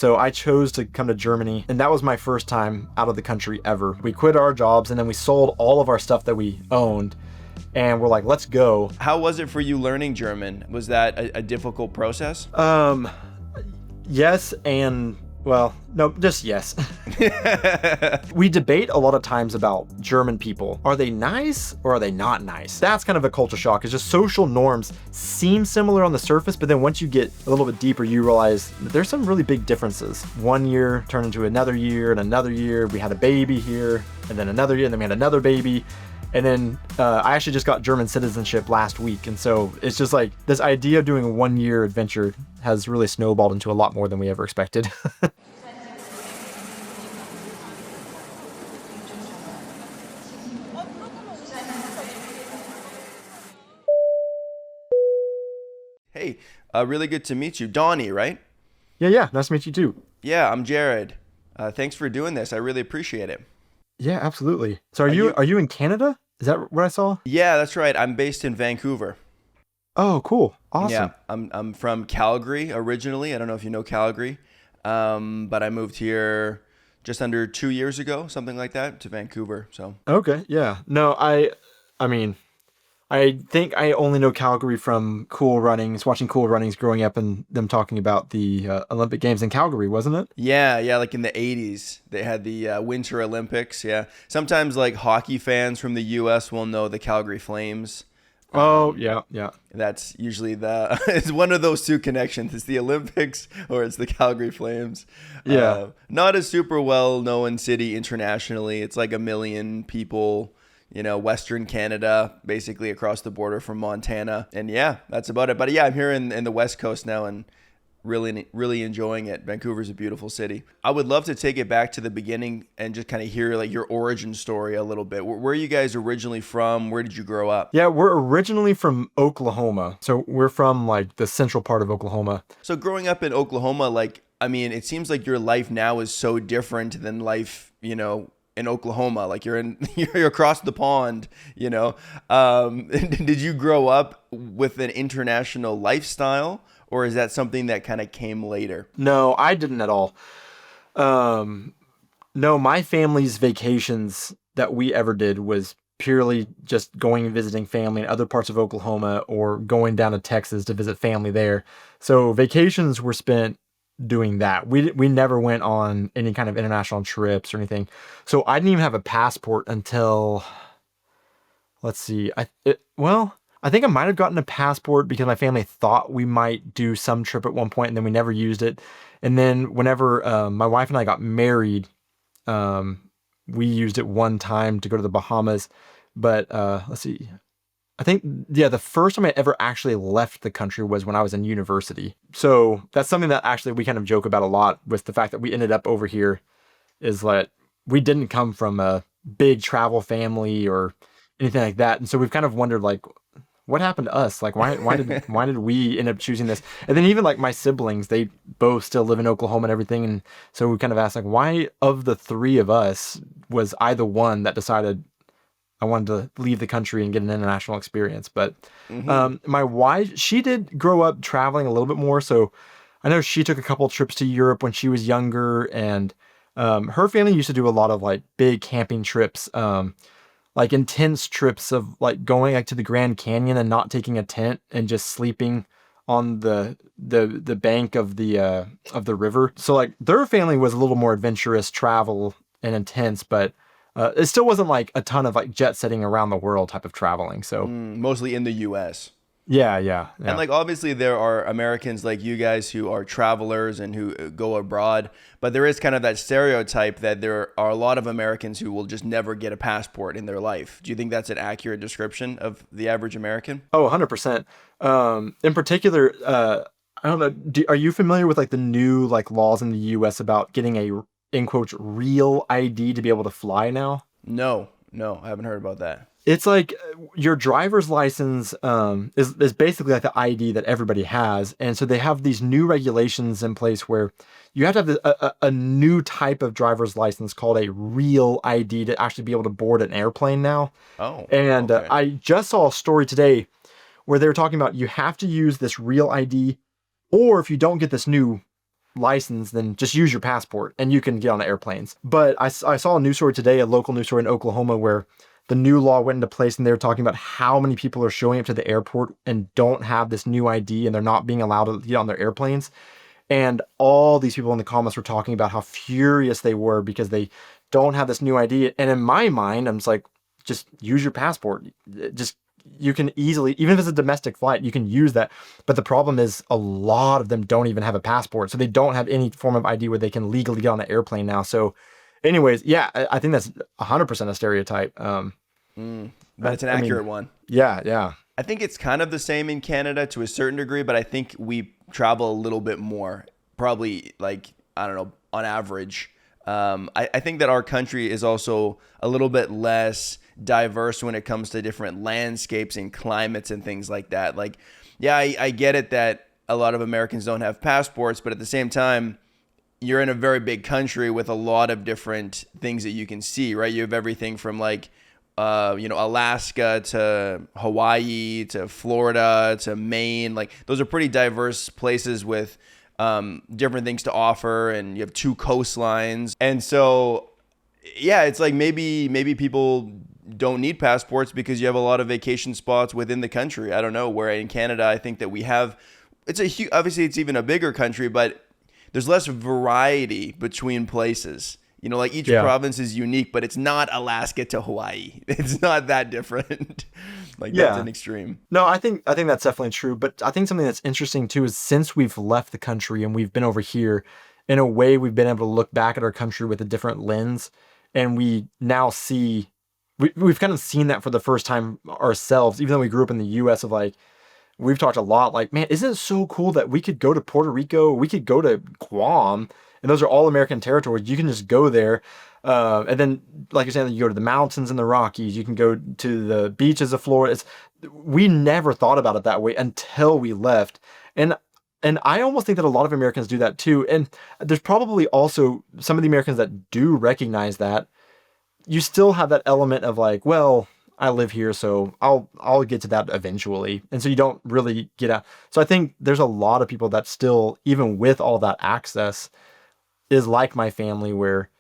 So I chose to come to Germany, and that was my first time out of the country ever. We quit our jobs, and then we sold all of our stuff that we owned, and we're like, let's go. How was it for you learning German? Was that a difficult process? Yes, and well, no, just yes. We debate a lot of times about German people. Are they nice or are they not nice? That's kind of a culture shock. It's just social norms seem similar on the surface, but then once you get a little bit deeper, you realize that there's some really big differences. One year turned into another year, and another year we had a baby here, and then another year, and then we had another baby. And then I actually just got German citizenship last week. And so it's just like this idea of doing a 1-year adventure has really snowballed into a lot more than we ever expected. Hey, really good to meet you. Donnie, right? Yeah. Nice to meet you too. Yeah, I'm Jared. Thanks for doing this. I really appreciate it. Yeah, absolutely. So are you in Canada? Is that what I saw? Yeah, that's right. I'm based in Vancouver. Oh, cool. Awesome. Yeah, I'm from Calgary originally. I don't know if you know Calgary, but I moved here just under 2 years ago, something like that, to Vancouver. So Okay. Yeah. No, I mean, I think I only know Calgary from Cool Runnings, watching Cool Runnings growing up and them talking about the Olympic Games in Calgary, wasn't it? yeah, like in the 80s, they had the Winter Olympics. Yeah, sometimes like hockey fans from the U.S. will know the Calgary Flames. Oh, yeah. That's usually it's one of those two connections. It's the Olympics or it's the Calgary Flames. Yeah. Not a super well known city internationally. It's like 1 million people, Western Canada, basically across the border from Montana. And yeah, that's about it. But yeah, I'm here in the West Coast now and really enjoying it. Vancouver's a beautiful city. I would love to take it back to the beginning and just kind of hear like your origin story a little bit. Where are you guys originally from? Where did you grow up? Yeah, we're originally from Oklahoma. So we're from like the central part of Oklahoma. So growing up in Oklahoma, like, I mean, it seems like your life now is so different than life, in Oklahoma. Like you're across the pond, Did you grow up with an international lifestyle? Or is that something that kind of came later? No, I didn't at all. No, my family's vacations that we ever did was purely just going and visiting family in other parts of Oklahoma or going down to Texas to visit family there. So vacations were spent doing that. We never went on any kind of international trips or anything. So I didn't even have a passport until, let's see, I think I might have gotten a passport because my family thought we might do some trip at one point and then we never used it. And then whenever my wife and I got married, we used it one time to go to the Bahamas. But let's see. I think, yeah, the first time I ever actually left the country was when I was in university. So that's something that actually we kind of joke about a lot with the fact that we ended up over here is that we didn't come from a big travel family or anything like that. And so we've kind of wondered like, what happened to us? Like, why did we end up choosing this? And then even like my siblings, they both still live in Oklahoma and everything. And so we kind of asked like, why of the three of us was I the one that decided I wanted to leave the country and get an international experience? But my wife, she did grow up traveling a little bit more. So I know she took a couple trips to Europe when she was younger. And her family used to do a lot of like big camping trips. Like intense trips of like going like to the Grand Canyon and not taking a tent and just sleeping on the bank of the river. So like their family was a little more adventurous travel and intense, but it still wasn't like a ton of like jet setting around the world type of traveling. So Mostly in the U.S. yeah. And like obviously there are Americans like you guys who are travelers and who go abroad, but there is kind of that stereotype that there are a lot of Americans who will just never get a passport in their life. Do you think that's an accurate description of the average American? Oh, 100%. In particular, I don't know, are you familiar with like the new like laws in the US about getting a in quotes real ID to be able to fly now? No, I haven't heard about that. It's like your driver's license is basically like the ID that everybody has. And so they have these new regulations in place where you have to have a new type of driver's license called a real ID to actually be able to board an airplane now. Oh, And okay. I just saw a story today where they were talking about you have to use this real ID, or if you don't get this new license, then just use your passport and you can get on airplanes. But I saw a news story today, a local news story in Oklahoma, where the new law went into place and they were talking about how many people are showing up to the airport and don't have this new ID and they're not being allowed to get on their airplanes. And all these people in the comments were talking about how furious they were because they don't have this new ID. And in my mind, I'm just like, just use your passport. Just, you can easily, even if it's a domestic flight, you can use that. But the problem is a lot of them don't even have a passport. So they don't have any form of ID where they can legally get on an airplane now. So anyways, yeah, I think that's 100% a stereotype. But it's an accurate one. Yeah, yeah. I think it's kind of the same in Canada to a certain degree, but I think we travel a little bit more, probably like, I don't know, on average. I think that our country is also a little bit less diverse when it comes to different landscapes and climates and things like that. Like, yeah, I get it that a lot of Americans don't have passports, but at the same time, you're in a very big country with a lot of different things that you can see, right? You have everything from like, Alaska to Hawaii to Florida to Maine. Like those are pretty diverse places with different things to offer, and you have two coastlines. And so, yeah, it's like maybe people don't need passports because you have a lot of vacation spots within the country. I don't know, where in Canada, I think that we have, obviously it's even a bigger country, but there's less variety between places. Like each province is unique, but it's not Alaska to Hawaii. It's not that different. That's an extreme. No, I think that's definitely true. But I think something that's interesting too is since we've left the country and we've been over here, in a way, we've been able to look back at our country with a different lens, and we now see we've kind of seen that for the first time ourselves. Even though we grew up in the U.S., of like, we've talked a lot, like, man, isn't it so cool that we could go to Puerto Rico, we could go to Guam, and those are all American territories. You can just go there. And then, like you're saying, you go to the mountains and the Rockies. You can go to the beaches of Florida. We never thought about it that way until we left. And I almost think that a lot of Americans do that too. And there's probably also some of the Americans that do recognize that. You still have that element of like, well, I live here, so I'll get to that eventually. And so you don't really get out. So I think there's a lot of people that still, even with all that access, is like my family, where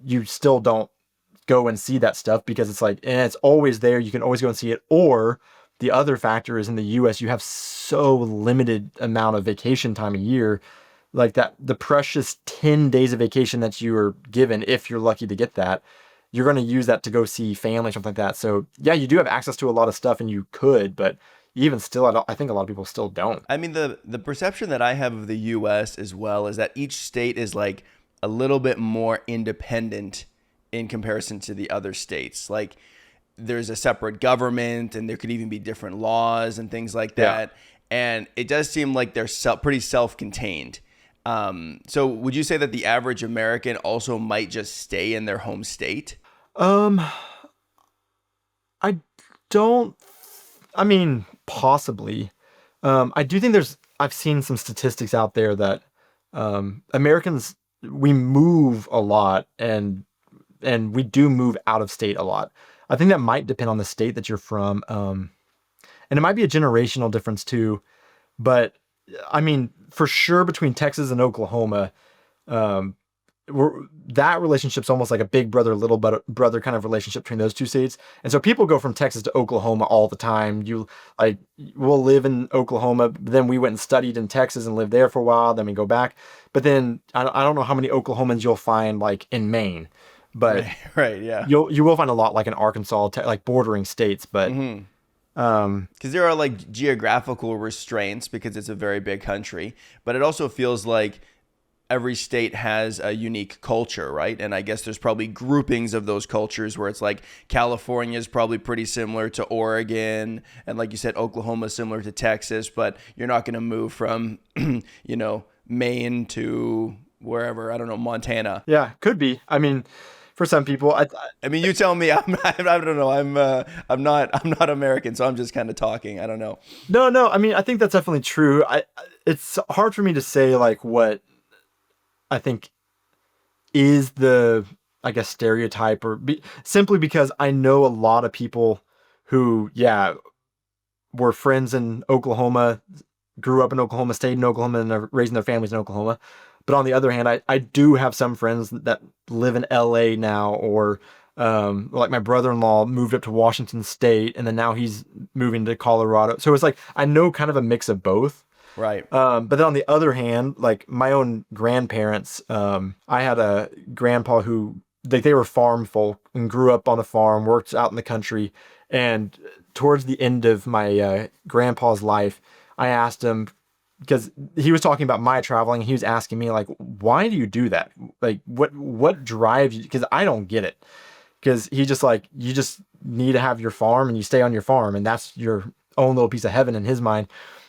you still don't go and see that stuff because it's like, it's always there. You can always go and see it. Or the other factor is in the US, you have so limited amount of vacation time a year, like that the precious 10 days of vacation that you are given, if you're lucky to get that, you're going to use that to go see family, something like that. So yeah, you do have access to a lot of stuff and you could, but even still, I think a lot of people still don't. I mean, the perception that I have of the U.S. as well is that each state is like a little bit more independent in comparison to the other states. Like there's a separate government, and there could even be different laws and things like that. Yeah. And it does seem like they're pretty self-contained. So would you say that the average American also might just stay in their home state? I don't. I mean, possibly. I do think I've seen some statistics out there that Americans, we move a lot, and we do move out of state a lot. I think that might depend on the state that you're from. And it might be a generational difference too. But I mean, for sure, between Texas and Oklahoma, that relationship's almost like a big brother, little brother kind of relationship between those two states. And so people go from Texas to Oklahoma all the time. We'll live in Oklahoma, but then we went and studied in Texas and lived there for a while. Then we go back. But then I don't know how many Oklahomans you'll find like in Maine, but right, yeah, you will find a lot like in Arkansas, like bordering states, but. Mm-hmm. Because there are like geographical restraints because it's a very big country, but it also feels like every state has a unique culture, right? And I guess there's probably groupings of those cultures where it's like California is probably pretty similar to Oregon, and like you said, Oklahoma is similar to Texas, but you're not going to move from, Maine to wherever, I don't know, Montana. Yeah, could be. I mean, for some people, I mean, you tell me. I don't know. I'm not American, so I'm just kind of talking. I don't know. No. I mean, I think that's definitely true. It's hard for me to say like what I think is the, I guess, stereotype, simply because I know a lot of people who, yeah, were friends in Oklahoma, grew up in Oklahoma, stayed in Oklahoma, and are raising their families in Oklahoma. But on the other hand, I do have some friends that live in LA now, or like my brother-in-law moved up to Washington State, and then now he's moving to Colorado. So it's like I know kind of a mix of both. Right. But then on the other hand, like my own grandparents, I had a grandpa who they were farm folk and grew up on a farm, worked out in the country. And towards the end of my grandpa's life, I asked him, because he was talking about my traveling, and he was asking me like, why do you do that? Like, what drives you? Because I don't get it. Because he just like, you just need to have your farm and you stay on your farm, and that's your own little piece of heaven in his mind.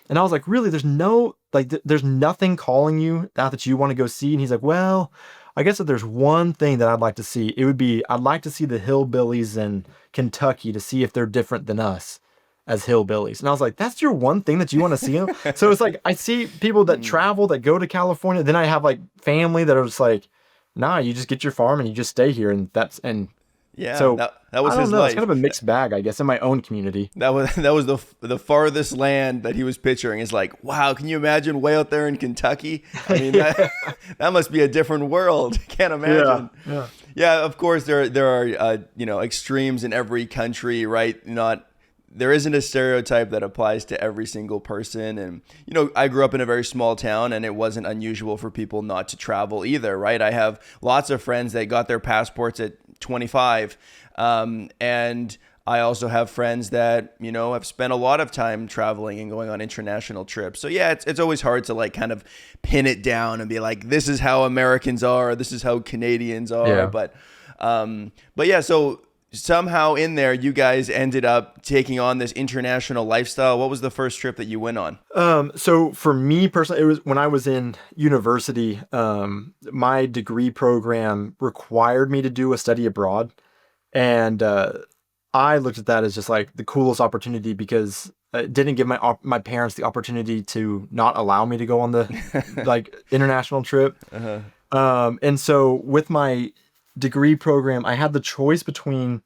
And I was like, really, there's no, like, there's nothing calling you out that you want to go see. And he's like, well, I guess if there's one thing that I'd like to see, it would be, I'd like to see the hillbillies in Kentucky to see if they're different than us as hillbillies. And I was like, that's your one thing that you want to see them? So it's like, I see people that travel, that go to California. Then I have like family that are just like, nah, you just get your farm and you just stay here. And Yeah, so that was I don't his know. life. It's kind of a mixed bag, I guess, in my own community. That was the farthest land that he was picturing. Is like, wow, can you imagine way out there in Kentucky? I mean, that must be a different world. Can't imagine. Yeah. Yeah, of course there are extremes in every country, right? There isn't a stereotype that applies to every single person. And, I grew up in a very small town, and it wasn't unusual for people not to travel either, right? I have lots of friends that got their passports at 25. And I also have friends that, have spent a lot of time traveling and going on international trips. So yeah, it's always hard to like kind of pin it down and be like, this is how Americans are, or this is how Canadians are. Yeah. But yeah, so somehow in there, you guys ended up taking on this international lifestyle. What was the first trip that you went on? So for me personally, it was when I was in university, my degree program required me to do a study abroad. And, I looked at that as just like the coolest opportunity, because it didn't give my parents the opportunity to not allow me to go on the like international trip. And so with my degree program, I had the choice between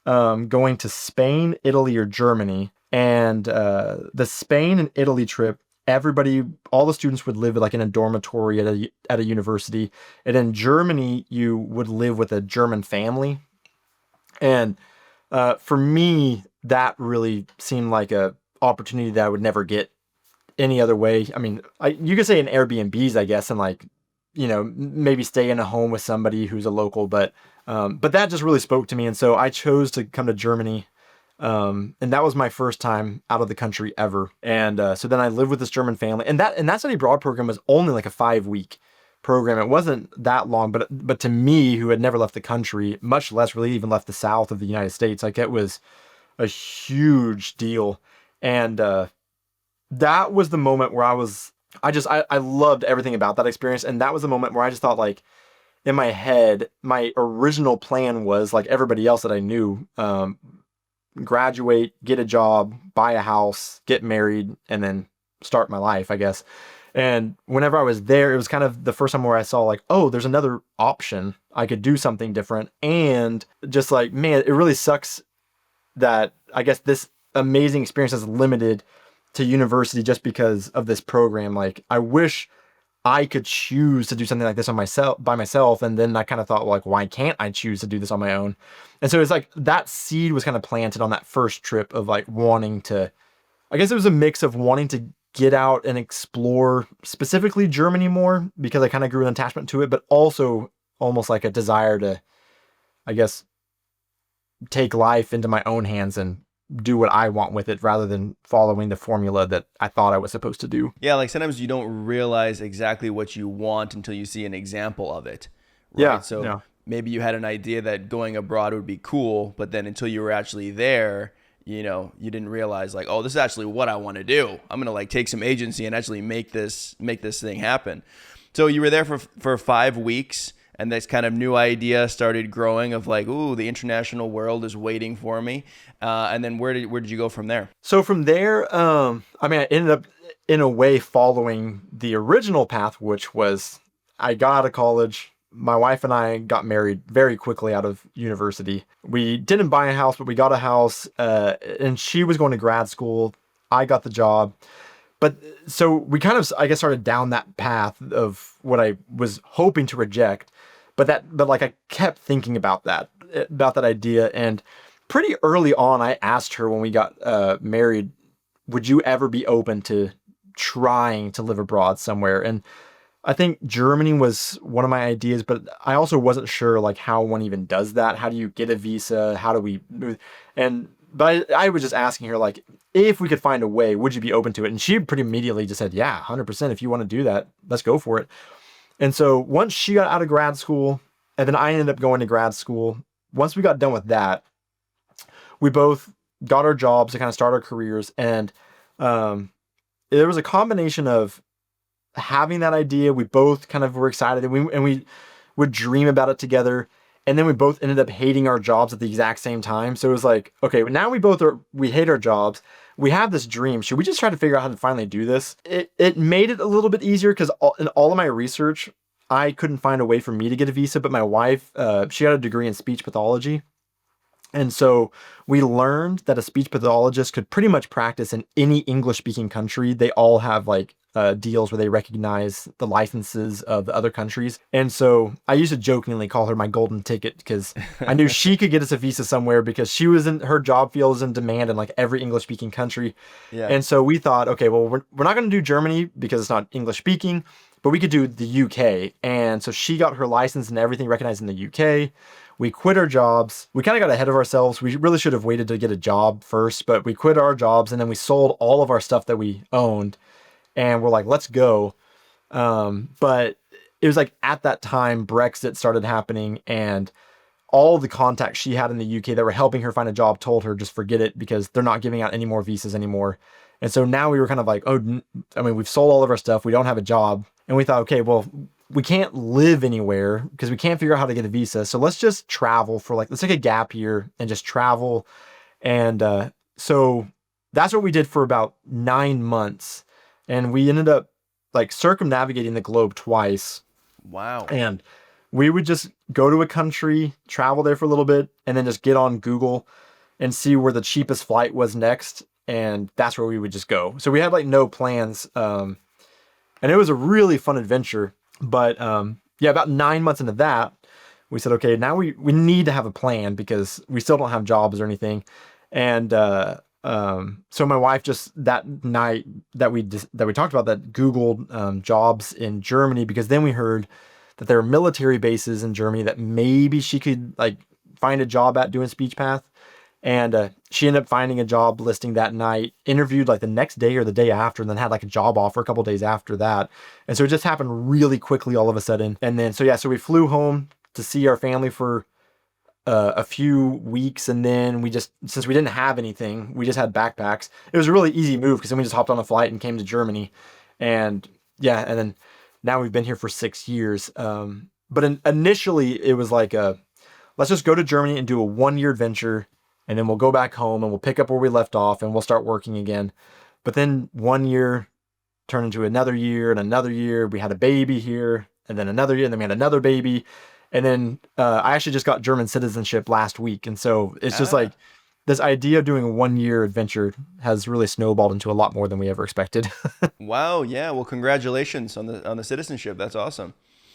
going to Spain, Italy, or Germany. And the Spain and Italy trip, all the students would live like in a dormitory at a university. And in Germany, you would live with a German family. And for me, that really seemed like a opportunity that I would never get any other way. I mean, you could say in Airbnbs, I guess, and like, maybe stay in a home with somebody who's a local, but that just really spoke to me. And so I chose to come to Germany. And that was my first time out of the country ever. And so then I lived with this German family, and that study abroad program was only like a 5-week program. It wasn't that long, but to me, who had never left the country, much less really even left the South of the United States, like it was a huge deal. And that was the moment where I loved everything about that experience. And that was the moment where I just thought, like, in my head, my original plan was like everybody else that I knew, graduate, get a job, buy a house, get married, and then start my life, I guess. And whenever I was there, it was kind of the first time where I saw like, oh, there's another option. I could do something different. And just like, man, it really sucks that I guess this amazing experience is limited to university just because of this program. Like, I wish I could choose to do something like this by myself. And then I kind of thought, well, like, why can't I choose to do this on my own? And so it's like that seed was kind of planted on that first trip of like wanting to, I guess it was a mix of wanting to get out and explore specifically Germany more, because I kind of grew an attachment to it, but also almost like a desire to, I guess, take life into my own hands and do what I want with it rather than following the formula that I thought I was supposed to do. Yeah, like sometimes you don't realize exactly what you want until you see an example of it. Right? Yeah. So maybe you had an idea that going abroad would be cool, but then until you were actually there, you didn't realize like, oh, this is actually what I want to do. I'm going to like take some agency and actually make this thing happen. So you were there for 5 weeks, and this kind of new idea started growing of like, ooh, the international world is waiting for me. And then where did you go from there? So from there, I ended up in a way following the original path, which was I got out of college. My wife and I got married very quickly out of university. We didn't buy a house, but we got a house, and she was going to grad school. I got the job. But so we kind of, I guess, started down that path of what I was hoping to reject, but like I kept thinking about that idea, and pretty early on, I asked her when we got married, would you ever be open to trying to live abroad somewhere? And I think Germany was one of my ideas, but I also wasn't sure like how one even does that. How do you get a visa? How do we move? And but I was just asking her like if we could find a way, would you be open to it? And she pretty immediately just said, "Yeah, 100%. If you want to do that, let's go for it." And so once she got out of grad school, and then I ended up going to grad school. Once we got done with that, we both got our jobs to kind of start our careers, and um, there was a combination of having that idea. We both kind of were excited, and we would dream about it together. And then we both ended up hating our jobs at the exact same time. So it was like, okay, now we hate our jobs. We have this dream. Should we just try to figure out how to finally do this? It made it a little bit easier because in all of my research, I couldn't find a way for me to get a visa, but my wife, she got a degree in speech pathology. And so we learned that a speech pathologist could pretty much practice in any English speaking country. They all have like deals where they recognize the licenses of the other countries. And so I used to jokingly call her my golden ticket because I knew she could get us a visa somewhere because she was in her job field was in demand in like every English speaking country. Yeah. And so we thought, okay, well, we're not going to do Germany because it's not English speaking, but we could do the UK. And so she got her license and everything recognized in the UK. We quit our jobs. We kind of got ahead of ourselves. We really should have waited to get a job first, but we quit our jobs and then we sold all of our stuff that we owned and we're like, let's go. But it was like at that time, Brexit started happening and all the contacts she had in the UK that were helping her find a job told her just forget it because they're not giving out any more visas anymore. And so now we were kind of like, I mean, we've sold all of our stuff. We don't have a job. And we thought, okay, well, we can't live anywhere because we can't figure out how to get a visa. So let's just travel for like, let's take a gap year and just travel. And so that's what we did for about 9 months. And we ended up like circumnavigating the globe twice. Wow. And we would just go to a country, travel there for a little bit, and then just get on Google and see where the cheapest flight was next. And that's where we would just go. So we had like no plans. And it was a really fun adventure. But yeah, about 9 months into that, we said, okay, now we need to have a plan because we still don't have jobs or anything. And so my wife just that night that we talked about that Googled jobs in Germany because then we heard that there are military bases in Germany that maybe she could like find a job at doing speech path. And she ended up finding a job listing that night, interviewed like the next day or the day after, and then had like a job offer a couple days after that. And so it just happened really quickly all of a sudden. And then, so we flew home to see our family for a few weeks. And then since we didn't have anything, we just had backpacks. It was a really easy move because then we just hopped on a flight and came to Germany. And yeah, and then now we've been here for 6 years. But initially it was like, let's just go to Germany and do a 1 year adventure. And then we'll go back home and we'll pick up where we left off and we'll start working again. But then 1 year turned into another year and another year. We had a baby here and then another year and then we had another baby. And then I actually just got German citizenship last week. And so it's just like this idea of doing a 1 year adventure has really snowballed into a lot more than we ever expected. Wow. Yeah. Well, congratulations on the citizenship. That's awesome.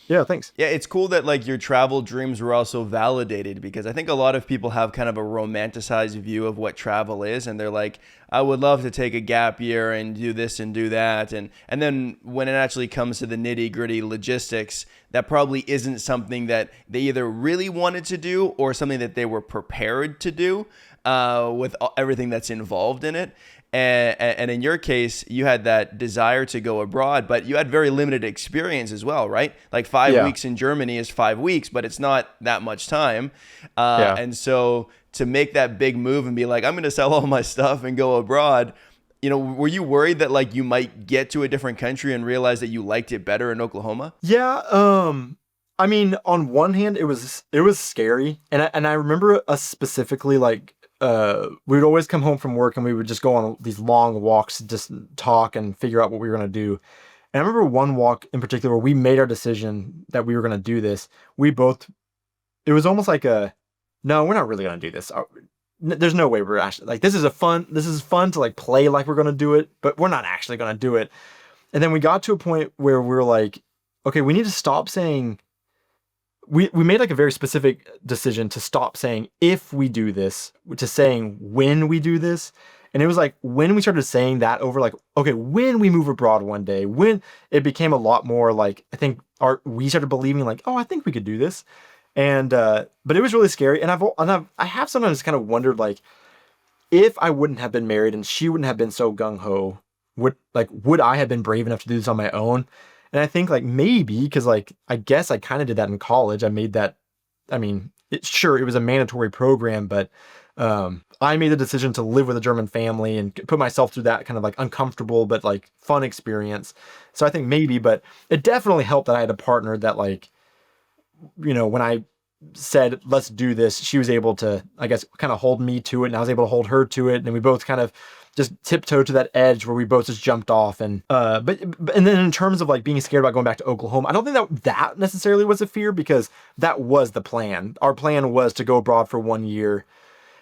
Yeah, thanks. Yeah, it's cool that like your travel dreams were also validated because I think a lot of people have kind of a romanticized view of what travel is and they're like, I would love to take a gap year and do this and do that. And then when it actually comes to the nitty-gritty logistics, that probably isn't something that they either really wanted to do or something that they were prepared to do with everything that's involved in it. And in your case, you had that desire to go abroad, but you had very limited experience as well, right? Like 5 weeks in Germany is 5 weeks, but it's not that much time. And so to make that big move and be like, I'm going to sell all my stuff and go abroad, were you worried that like you might get to a different country and realize that you liked it better in Oklahoma? Yeah. I mean, on one hand, it was scary. And I remember us specifically like, we would always come home from work and we would just go on these long walks, just talk and figure out what we were going to do. And I remember one walk in particular where we made our decision that we were going to do this. It was almost like no, we're not really going to do this. there's no way we're actually like, this is fun to like play like we're going to do it, but we're not actually going to do it. And then we got to a point where we're like, okay, we need to stop saying, we made like a very specific decision to stop saying if we do this, to saying when we do this. And it was like when we started saying that over, like, okay, when we move abroad one day, when it became a lot more like, I think we started believing like, oh, I think we could do this. And but it was really scary. And I have sometimes kind of wondered, like, if I wouldn't have been married and she wouldn't have been so gung ho, would I have been brave enough to do this on my own? And I think like maybe, because like I guess I kind of did that in college. I made that. I mean, sure, it was a mandatory program, but I made the decision to live with a German family and put myself through that kind of like uncomfortable but like fun experience. So I think maybe, but it definitely helped that I had a partner that, like, when I said, let's do this, she was able to, I guess, kind of hold me to it, and I was able to hold her to it. And we both kind of just tiptoed to that edge where we both just jumped off. And, and then in terms of like being scared about going back to Oklahoma, I don't think that necessarily was a fear, because that was the plan. Our plan was to go abroad for 1 year,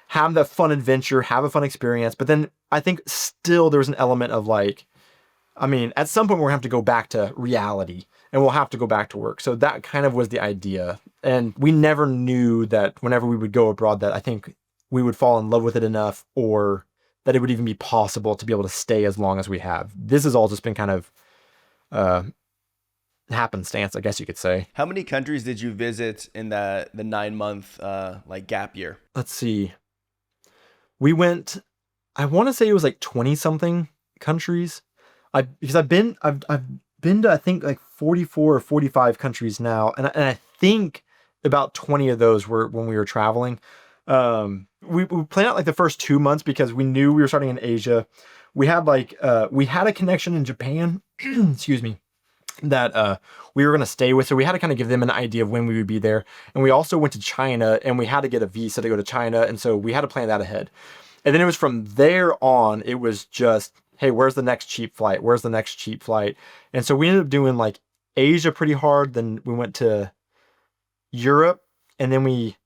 have the fun adventure, have a fun experience. But then I think still there was an element of like, I mean, at some point we're going to have to go back to reality and we'll have to go back to work. So that kind of was the idea. And we never knew that whenever we would go abroad that I think we would fall in love with it enough, or that it would even be possible to be able to stay as long as we have. This has all just been kind of happenstance, I guess you could say. How many countries did you visit in the 9-month like gap year? Let's see. We went, I want to say it was like 20 something countries. Because I've been to, I think, like 44 or 45 countries now. And I think about 20 of those were when we were traveling. We planned out like the first 2 months because we knew we were starting in Asia. We had we had a connection in Japan, excuse me, that we were going to stay with. So we had to kind of give them an idea of when we would be there. And we also went to China, and we had to get a visa to go to China. And so we had to plan that ahead. And then it was from there on, it was just, hey, where's the next cheap flight? Where's the next cheap flight? And so we ended up doing like Asia pretty hard. Then we went to Europe, and then we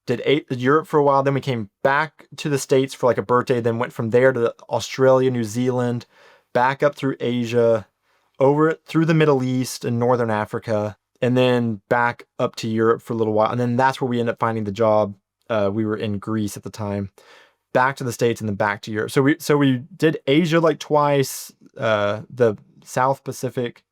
did Europe for a while. Then we came back to the States for like a birthday, then went from there to Australia, New Zealand, back up through Asia, over through the Middle East and Northern Africa, and then back up to Europe for a little while. And then that's where we ended up finding the job. We were in Greece at the time, back to the States, and then back to Europe. So we did Asia like twice, the South Pacific,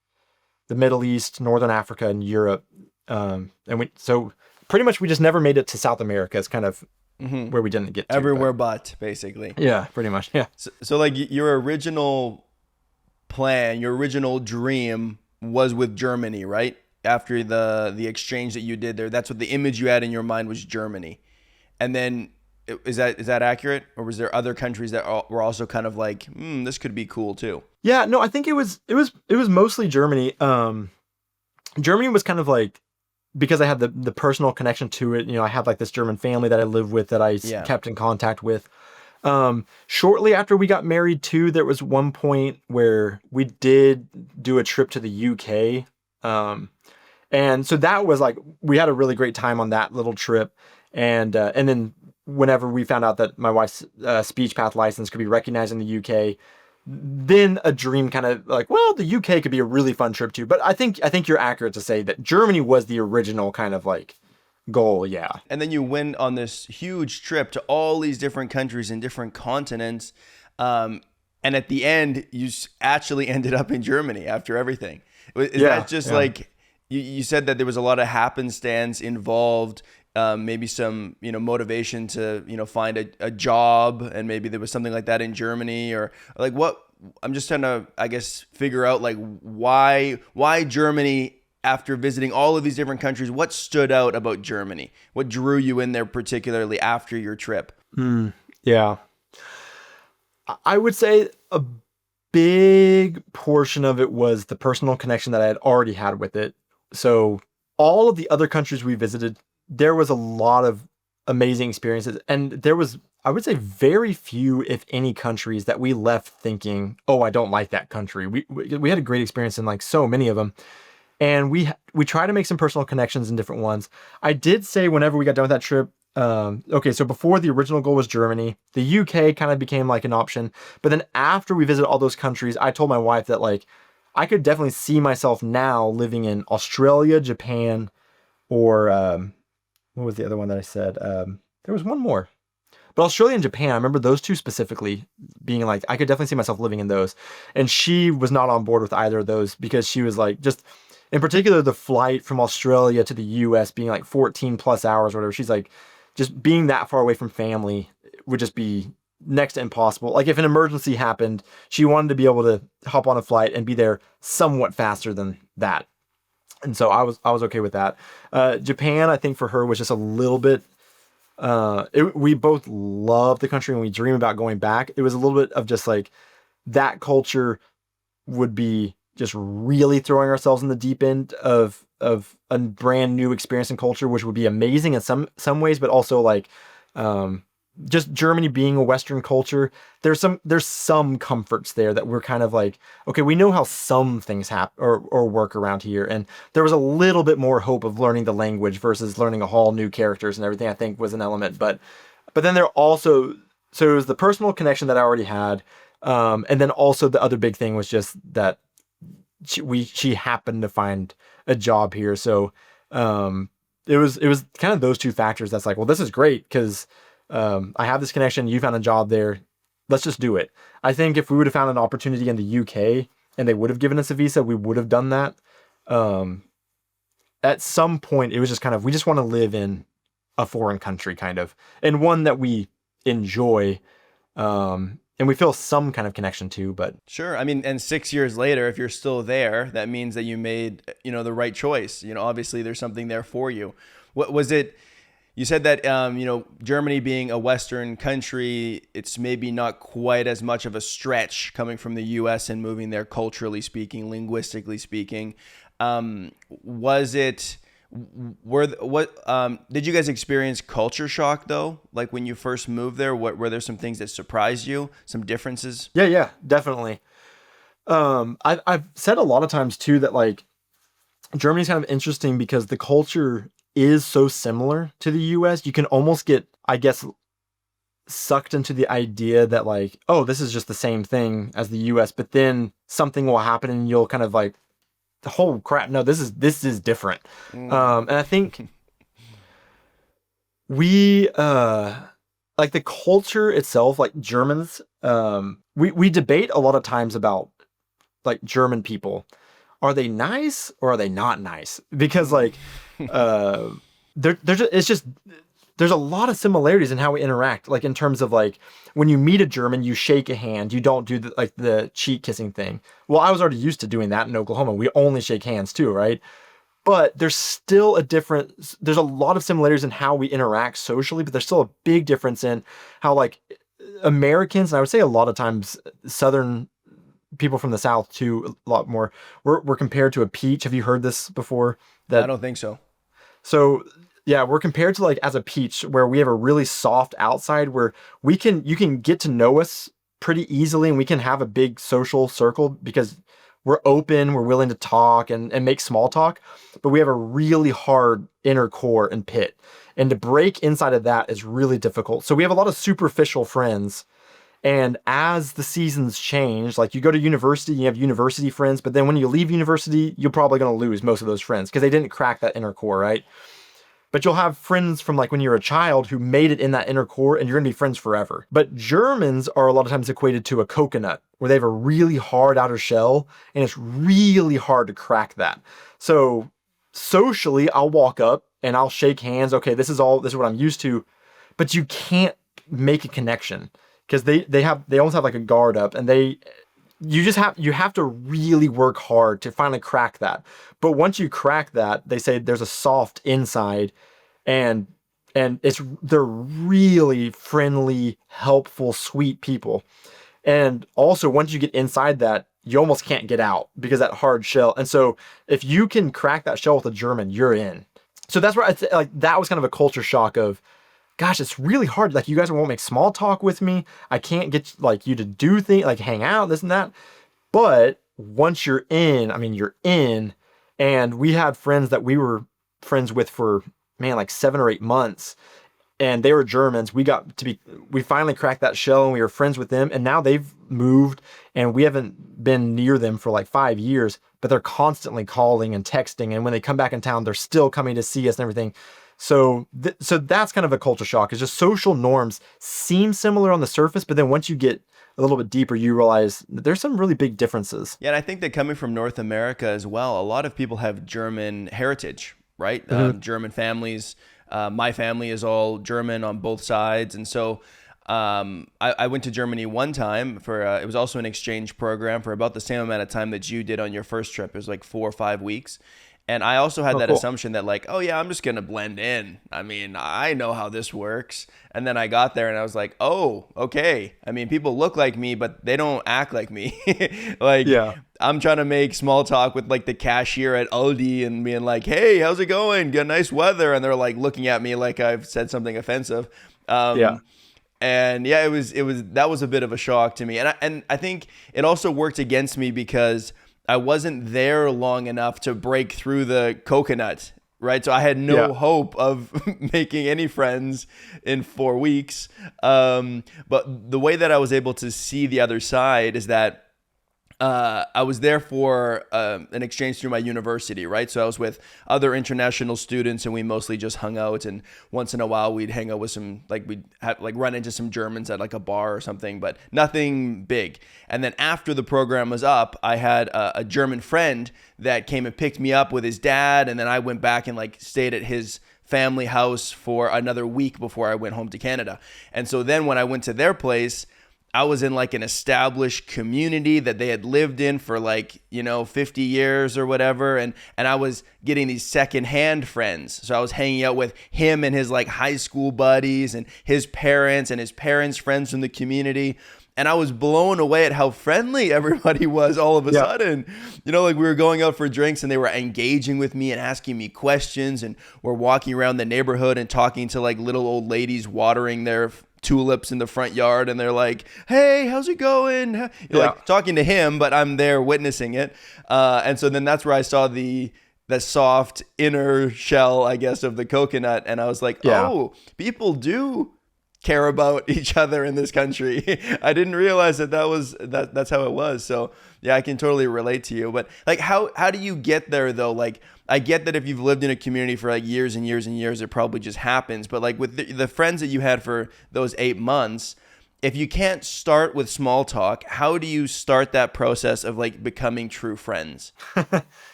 the Middle East, Northern Africa, and Europe. So pretty much we just never made it to South America. It's kind of where we didn't get to. Everywhere but basically. Yeah, pretty much. Yeah. So like your original plan, your original dream was with Germany, right? After the exchange that you did there, that's what the image you had in your mind was, Germany. And then is that accurate? Or was there other countries that were also kind of like, this could be cool too? Yeah, no, I think it was mostly Germany. Germany was kind of like, because I had the personal connection to it, I had like this German family that I lived with that I kept in contact with. Shortly after we got married too, there was one point where we did do a trip to the UK. And so that was like, we had a really great time on that little trip. And then whenever we found out that my wife's speech path license could be recognized in the UK, then a dream kind of like, well, the UK could be a really fun trip too. But I think you're accurate to say that Germany was the original kind of like goal. Yeah. And then you went on this huge trip to all these different countries and different continents. And at the end, you actually ended up in Germany after everything. Is that just like, you said that there was a lot of happenstance involved, maybe some, motivation to, find a job, and maybe there was something like that in Germany, or like what? I'm just trying to, I guess, figure out like why Germany after visiting all of these different countries. What stood out about Germany? What drew you in there particularly after your trip? Yeah. I would say a big portion of it was the personal connection that I had already had with it. So all of the other countries we visited, there was a lot of amazing experiences. And there was, I would say, very few, if any, countries that we left thinking, oh, I don't like that country. We had a great experience in like so many of them. And we try to make some personal connections in different ones. I did say whenever we got done with that trip, Okay, so before the original goal was Germany, the UK kind of became like an option. But then after we visited all those countries, I told my wife that like I could definitely see myself now living in Australia, Japan, or what was the other one that I said? There was one more. But Australia and Japan, I remember those two specifically being like, I could definitely see myself living in those. And she was not on board with either of those because she was like, just in particular, the flight from Australia to the US being like 14 plus hours or whatever. She's like, just being that far away from family would just be next to impossible. Like if an emergency happened, she wanted to be able to hop on a flight and be there somewhat faster than that. And so I was okay with that. Japan, I think for her was just a little bit we both love the country and we dream about going back. It was a little bit of just like that culture would be just really throwing ourselves in the deep end of a brand new experience and culture, which would be amazing in some ways, but also like um just Germany being a Western culture, there's some comforts there that we're kind of like, okay, we know how some things happen or work around here, and there was a little bit more hope of learning the language versus learning a whole new characters and everything. I think was an element, but then there also so it was the personal connection that I already had, and then also the other big thing was just that she happened to find a job here, so it was kind of those two factors that's like, well, this is great because I have this connection. You found a job there. Let's just do it. I think if we would have found an opportunity in the UK and they would have given us a visa, we would have done that. Um, at some point, it was just kind of, we just want to live in a foreign country, kind of, and one that we enjoy. And we feel some kind of connection to, but Sure. I mean, and 6 years later, if you're still there, that means that you made, the right choice. Obviously there's something there for you. What was it? You said that, Germany being a Western country, it's maybe not quite as much of a stretch coming from the US and moving there culturally speaking, linguistically speaking. Was it, did you guys experience culture shock though? Like when you first moved there, were there some things that surprised you, some differences? yeah, definitely. I've said a lot of times too that like Germany's kind of interesting because the culture is so similar to the US. You can almost get, I guess, sucked into the idea that like, oh, this is just the same thing as the US, but then something will happen and you'll kind of like, oh crap, no, this is different. And I think we like the culture itself, like Germans, we debate a lot of times about like German people. Are they nice or are they not nice? Because like uh they're just, it's just there's a lot of similarities in how we interact, like in terms of like when you meet a German, you shake a hand, you don't do the cheek kissing thing. Well, I was already used to doing that in Oklahoma. We only shake hands too, right? But there's still there's a lot of similarities in how we interact socially, but there's still a big difference in how like Americans, and I would say a lot of times Southern people from the South too, a lot more, we're compared to a peach. Have you heard this before? I That don't think so. so yeah, we're compared to like as a peach where we have a really soft outside where you can get to know us pretty easily and we can have a big social circle because we're open, we're willing to talk and make small talk, but we have a really hard inner core and pit. And to break inside of that is really difficult. So we have a lot of superficial friends. And as the seasons change, like you go to university, you have university friends, but then when you leave university, you're probably going to lose most of those friends because they didn't crack that inner core, right? But you'll have friends from like when you're a child who made it in that inner core and you're going to be friends forever. But Germans are a lot of times equated to a coconut where they have a really hard outer shell and it's really hard to crack that. So socially, I'll walk up and I'll shake hands. Okay, this is what I'm used to, but you can't make a connection because they almost have like a guard up and you have to really work hard to finally crack that. But once you crack that, they say there's a soft inside and they're really friendly, helpful, sweet people. And also once you get inside that, you almost can't get out because that hard shell. And so if you can crack that shell with a German, you're in. So that's where like that was kind of a culture shock of, gosh, it's really hard. Like you guys won't make small talk with me. I can't get like you to do things like hang out, this and that. But once you're in, I mean, you're in. And we had friends that we were friends with for, man, like 7 or 8 months. and they were Germans. We finally cracked that shell and we were friends with them. And now they've moved and we haven't been near them for like 5 years, but they're constantly calling and texting. And when they come back in town, they're still coming to see us and everything. So that's kind of a culture shock. It's just social norms seem similar on the surface, but then once you get a little bit deeper, you realize that there's some really big differences. Yeah, and I think that coming from North America as well, a lot of people have German heritage, right? Mm-hmm. German families. My family is all German on both sides, and so I went to Germany one time for it was also an exchange program for about the same amount of time that you did on your first trip. It was like 4 or 5 weeks. And I also had Oh, that cool. assumption that like, oh yeah, I'm just gonna blend in. I mean, I know how this works. And then I got there and I was like, oh, okay. I mean, people look like me, but they don't act like me. Like Yeah. I'm trying to make small talk with like the cashier at Aldi and being like, hey, how's it going? Got nice weather. And they're like looking at me like I've said something offensive. Yeah. And yeah, it was that was a bit of a shock to me. And I think it also worked against me because I wasn't there long enough to break through the coconut, right? So I had no Yeah. hope of making any friends in 4 weeks. But the way that I was able to see the other side is that I was there for an exchange through my university, right? So I was with other international students, and we mostly just hung out. And once in a while, we'd hang out with some, like we'd have, like run into some Germans at like a bar or something, but nothing big. And then after the program was up, I had a German friend that came and picked me up with his dad, and then I went back and like stayed at his family house for another week before I went home to Canada. And so then when I went to their place, I was in like an established community that they had lived in for like, 50 years or whatever. And I was getting these secondhand friends. So I was hanging out with him and his like high school buddies and his parents' friends from the community. And I was blown away at how friendly everybody was all of a Yeah. sudden. Like we were going out for drinks and they were engaging with me and asking me questions. And we're walking around the neighborhood and talking to like little old ladies watering their tulips in the front yard. And they're like, hey, how's it going? You're like talking to him, but I'm there witnessing it. And so then that's where I saw the soft inner shell, I guess, of the coconut. And I was like, Yeah. oh, people do care about each other in this country. I didn't realize that's how it was. So yeah, I can totally relate to you. But like, how do you get there though? Like, I get that if you've lived in a community for like years and years and years, it probably just happens. But like with the friends that you had for those 8 months, if you can't start with small talk, how do you start that process of like becoming true friends?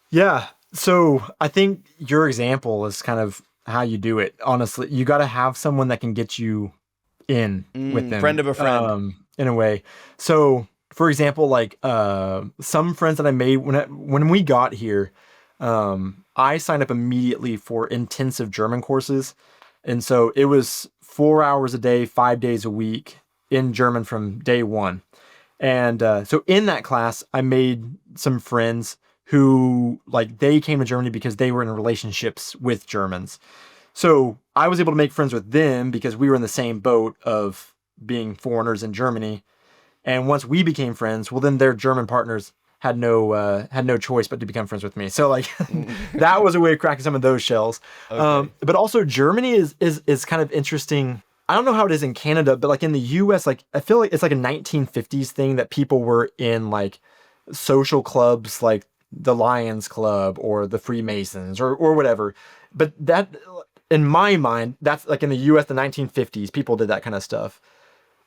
Yeah. So I think your example is kind of how you do it. Honestly, you got to have someone that can get you in with them. Friend of a friend. In a way. So for example, like some friends that I made when we got here, I signed up immediately for intensive German courses. And so it was 4 hours a day, 5 days a week in German from day one. And so in that class, I made some friends who like they came to Germany because they were in relationships with Germans. So I was able to make friends with them because we were in the same boat of being foreigners in Germany. And once we became friends, well, then their German partners had no choice but to become friends with me. So like that was a way of cracking some of those shells. Okay. But also Germany is kind of interesting. I don't know how it is in Canada, but like in the US, like I feel like it's like a 1950s thing that people were in like social clubs like the Lions Club or the Freemasons or whatever. But that, in my mind, that's like in the US, the 1950s, people did that kind of stuff.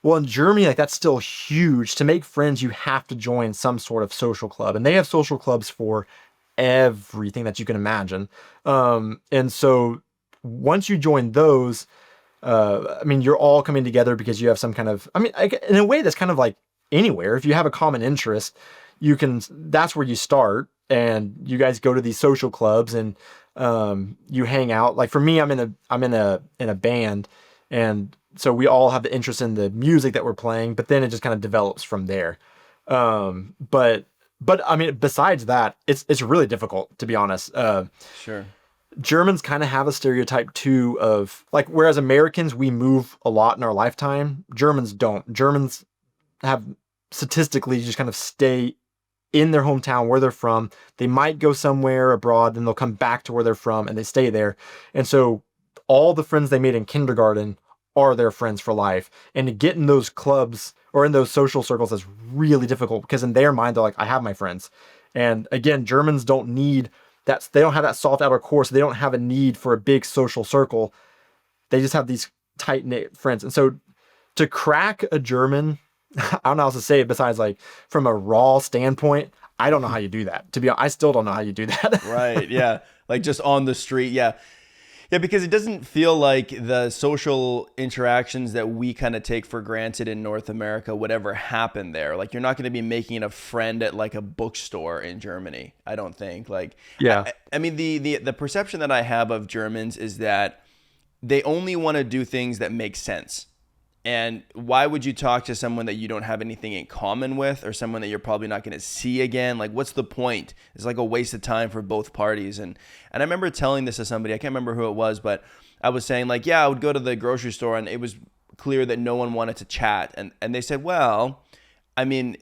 Well, in Germany, like that's still huge. To make friends, you have to join some sort of social club, and they have social clubs for everything that you can imagine. And so once you join those, I mean, you're all coming together because you have some kind of, I mean, in a way that's kind of like anywhere. If you have a common interest, that's where you start, and you guys go to these social clubs and you hang out. Like for me, I'm in a band, and so we all have the interest in the music that we're playing, but then it just kind of develops from there. But I mean, besides that, it's really difficult, to be honest. Sure. Germans kind of have a stereotype too of like, whereas Americans, we move a lot in our lifetime, Germans don't. Germans have statistically just kind of stay in their hometown where they're from. They might go somewhere abroad, then they'll come back to where they're from and they stay there. And so all the friends they made in kindergarten are their friends for life. And to get in those clubs or in those social circles is really difficult because in their mind, they're like, I have my friends. And again, Germans don't need that. They don't have that soft outer core. So they don't have a need for a big social circle. They just have these tight knit friends. And so to crack a German, I don't know how else to say it besides like from a raw standpoint, I don't know how you do that. To be honest, I still don't know how you do that. Right. Yeah. Like just on the street. Yeah. Yeah, because it doesn't feel like the social interactions that we kind of take for granted in North America would ever happen there. Like you're not going to be making a friend at like a bookstore in Germany, I don't think. Like, Yeah. I mean, the perception that I have of Germans is that they only want to do things that make sense. And why would you talk to someone that you don't have anything in common with, or someone that you're probably not going to see again? Like, what's the point? It's like a waste of time for both parties. And I remember telling this to somebody, I can't remember who it was, but I was saying like, yeah, I would go to the grocery store and it was clear that no one wanted to chat. And they said, well, I mean,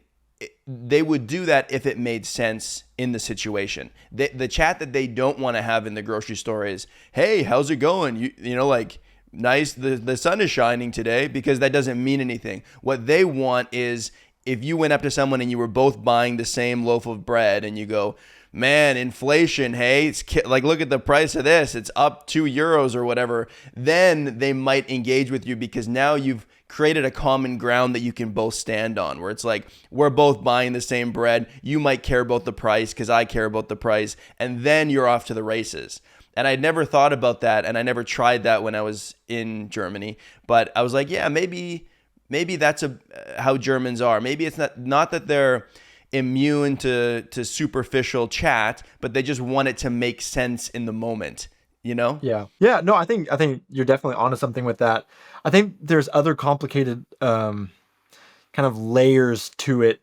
they would do that if it made sense in the situation. The chat that they don't want to have in the grocery store is, hey, how's it going? You know, like, nice, the sun is shining today, because that doesn't mean anything. What they want is if you went up to someone and you were both buying the same loaf of bread and you go, man, inflation, hey, it's like, look at the price of this, it's up €2 or whatever, then they might engage with you because now you've created a common ground that you can both stand on, where it's like, we're both buying the same bread, you might care about the price because I care about the price, and then you're off to the races. And I'd never thought about that, and I never tried that when I was in Germany. But I was like, yeah, maybe that's how Germans are. Maybe it's not that they're immune to superficial chat, but they just want it to make sense in the moment, you know? Yeah. Yeah. No, I think you're definitely onto something with that. I think there's other complicated kind of layers to it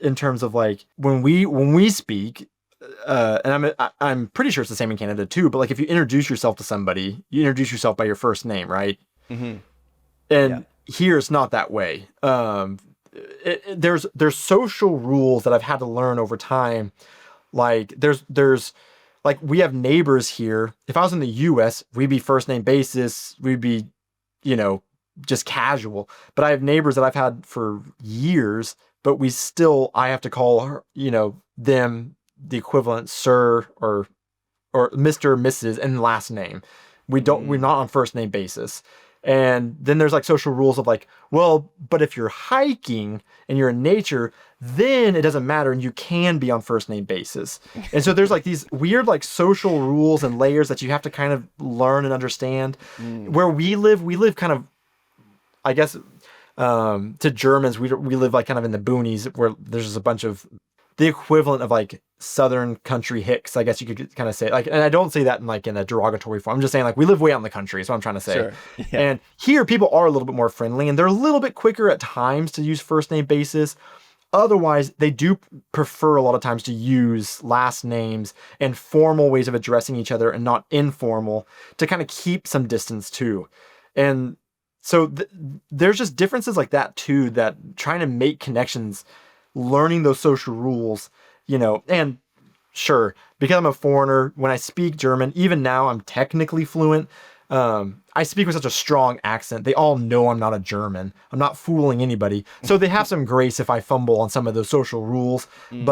in terms of like when we speak, and I'm pretty sure it's the same in Canada too, but like if you introduce yourself to somebody, you introduce yourself by your first name, right? Mm-hmm. And Yeah. here it's not that way. There's social rules that I've had to learn over time. Like there's like we have neighbors here. If I was in the US, we'd be first name basis, we'd be, you know, just casual. But I have neighbors that I've had for years, but I have to call her, you know, them the equivalent sir or Mr. or Mrs. and last name. We're Mm. not on first name basis. And then there's like social rules of like, well, but if you're hiking and you're in nature, then it doesn't matter and you can be on first name basis. And so there's like these weird like social rules and layers that you have to kind of learn and understand. Mm. Where we live kind of, I guess, to Germans, we live like kind of in the boonies where there's just a bunch of the equivalent of like Southern country hicks, I guess you could kind of say. Like, and I don't say that in a derogatory form. I'm just saying like we live way out in the country, is what I'm trying to say. Sure. Yeah. And here people are a little bit more friendly and they're a little bit quicker at times to use first name basis. Otherwise, they do prefer a lot of times to use last names and formal ways of addressing each other and not informal to kind of keep some distance too. And so there's just differences like that too, that trying to make connections, learning those social rules, you know, and sure, because I'm a foreigner, when I speak German, even now I'm technically fluent. I speak with such a strong accent. They all know I'm not a German. I'm not fooling anybody. So they have some grace if I fumble on some of those social rules, Mm.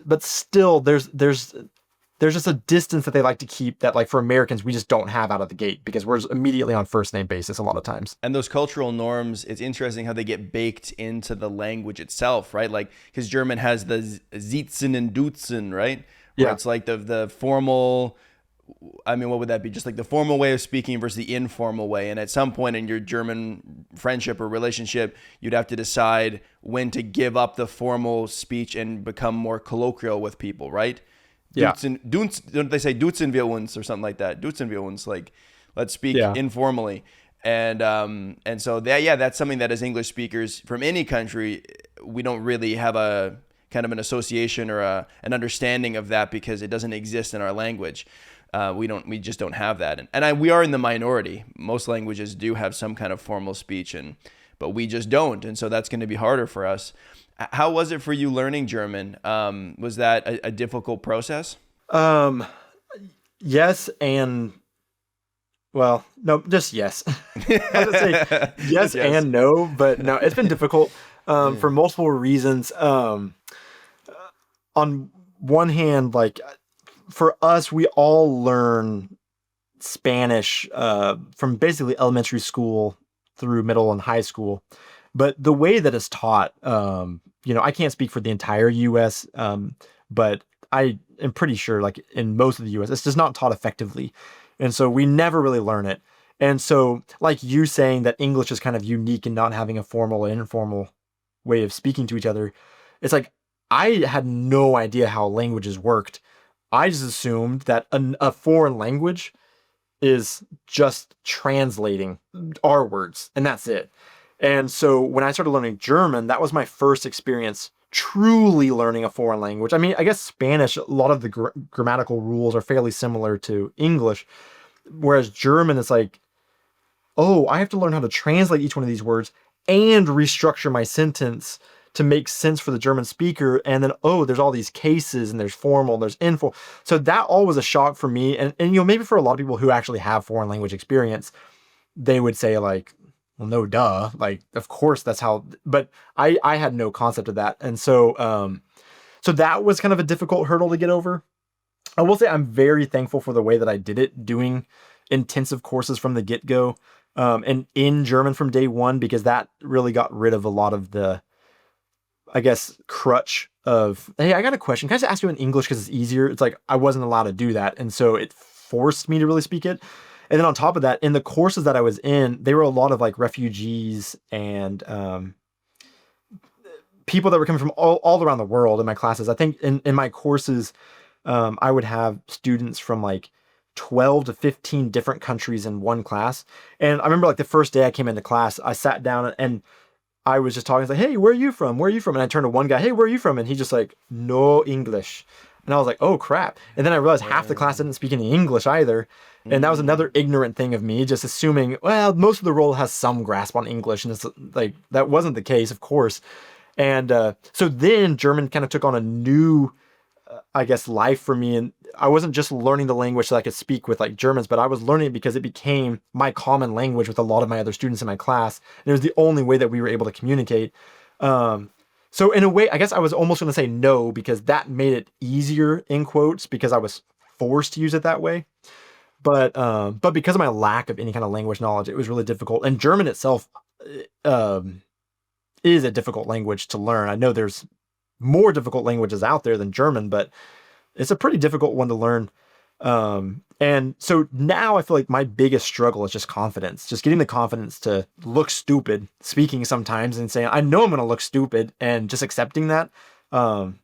but still there's just a distance that they like to keep that like for Americans we just don't have out of the gate because we're immediately on first name basis a lot of times. And those cultural norms, it's interesting how they get baked into the language itself, right? Like, because German has the Siezen and Duzen, right? Where Yeah. it's like the formal, I mean, what would that be? Just like the formal way of speaking versus the informal way. And at some point in your German friendship or relationship, you'd have to decide when to give up the formal speech and become more colloquial with people, right? Yeah. Don't they say duzen wir uns or something like that? Duzen wir uns, like let's speak Yeah. informally. And so that's something that as English speakers from any country, we don't really have a kind of an association or an understanding of that because it doesn't exist in our language. We just don't have that. We are in the minority. Most languages do have some kind of formal speech, but we just don't. And so that's going to be harder for us. How was it for you learning German? Was that a difficult process? Yes, and Well, no, just yes. I was gonna say Just yes yes. and no, but no, it's been difficult Yeah. for multiple reasons. On one hand, like for us, we all learn Spanish from basically elementary school through middle and high school. But the way that it's taught, I can't speak for the entire U.S., but I am pretty sure, like in most of the U.S., it's just not taught effectively, and so we never really learn it. And so, like you saying that English is kind of unique in not having a formal and informal way of speaking to each other, it's like I had no idea how languages worked. I just assumed that a foreign language is just translating our words and that's it. And so when I started learning German, that was my first experience truly learning a foreign language. I mean, I guess Spanish, a lot of the grammatical rules are fairly similar to English, whereas German is like, oh, I have to learn how to translate each one of these words and restructure my sentence to make sense for the German speaker. And then, oh, there's all these cases and there's formal, and there's informal. So that all was a shock for me. And maybe for a lot of people who actually have foreign language experience, they would say like, well, no, duh. Like, of course that's how, but I had no concept of that. And so that was kind of a difficult hurdle to get over. I will say I'm very thankful for the way that I did it, doing intensive courses from the get go, and in German from day one, because that really got rid of a lot of the, I guess, crutch of, hey, I got a question. Can I just ask you in English because it's easier? It's like I wasn't allowed to do that. And so it forced me to really speak it. And then on top of that, in the courses that I was in, they were a lot of like refugees and people that were coming from all around the world in my classes. I think in my courses, I would have students from like 12 to 15 different countries in one class. And I remember like the first day I came into class, I sat down and I was just talking. I was like, hey, where are you from? Where are you from? And I turned to one guy, hey, where are you from? And he just like, no English. And I was like, oh crap. And then I realized half the class didn't speak any English either. And that was another ignorant thing of me, just assuming, well, most of the world has some grasp on English. And it's like, that wasn't the case, of course. And so then German kind of took on a new, I guess, life for me. And I wasn't just learning the language so I could speak with like Germans, but I was learning it because it became my common language with a lot of my other students in my class. And it was the only way that we were able to communicate. Um, so in a way, I guess I was almost going to say no because that made it easier in quotes because I was forced to use it that way. But because of my lack of any kind of language knowledge, it was really difficult. And German itself um, is a difficult language to learn. I know there's more difficult languages out there than German, but it's a pretty difficult one to learn. And so now I feel like my biggest struggle is just confidence, just getting the confidence to look stupid speaking sometimes and saying, I know I'm going to look stupid and just accepting that. Um,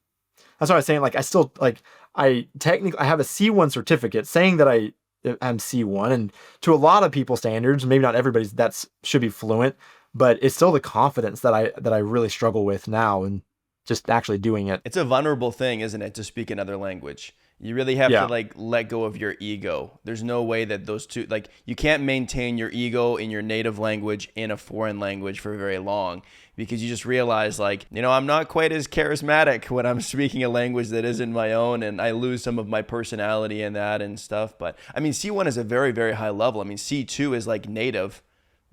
that's what I was saying. Like, I still like, I have a C1 certificate saying that I'm C1 and to a lot of people's standards, maybe not everybody's that's should be fluent, but it's still the confidence that I really struggle with now and just actually doing it. It's a vulnerable thing, isn't it, to speak another language? You really have to Yeah. like let go of your ego. There's no way that those two, like, you can't maintain your ego in your native language in a foreign language for very long because you just realize, like, I'm not quite as charismatic when I'm speaking a language that isn't my own, and I lose some of my personality in that and stuff. But I mean, C1 is a very, very high level. I mean, C2 is like native,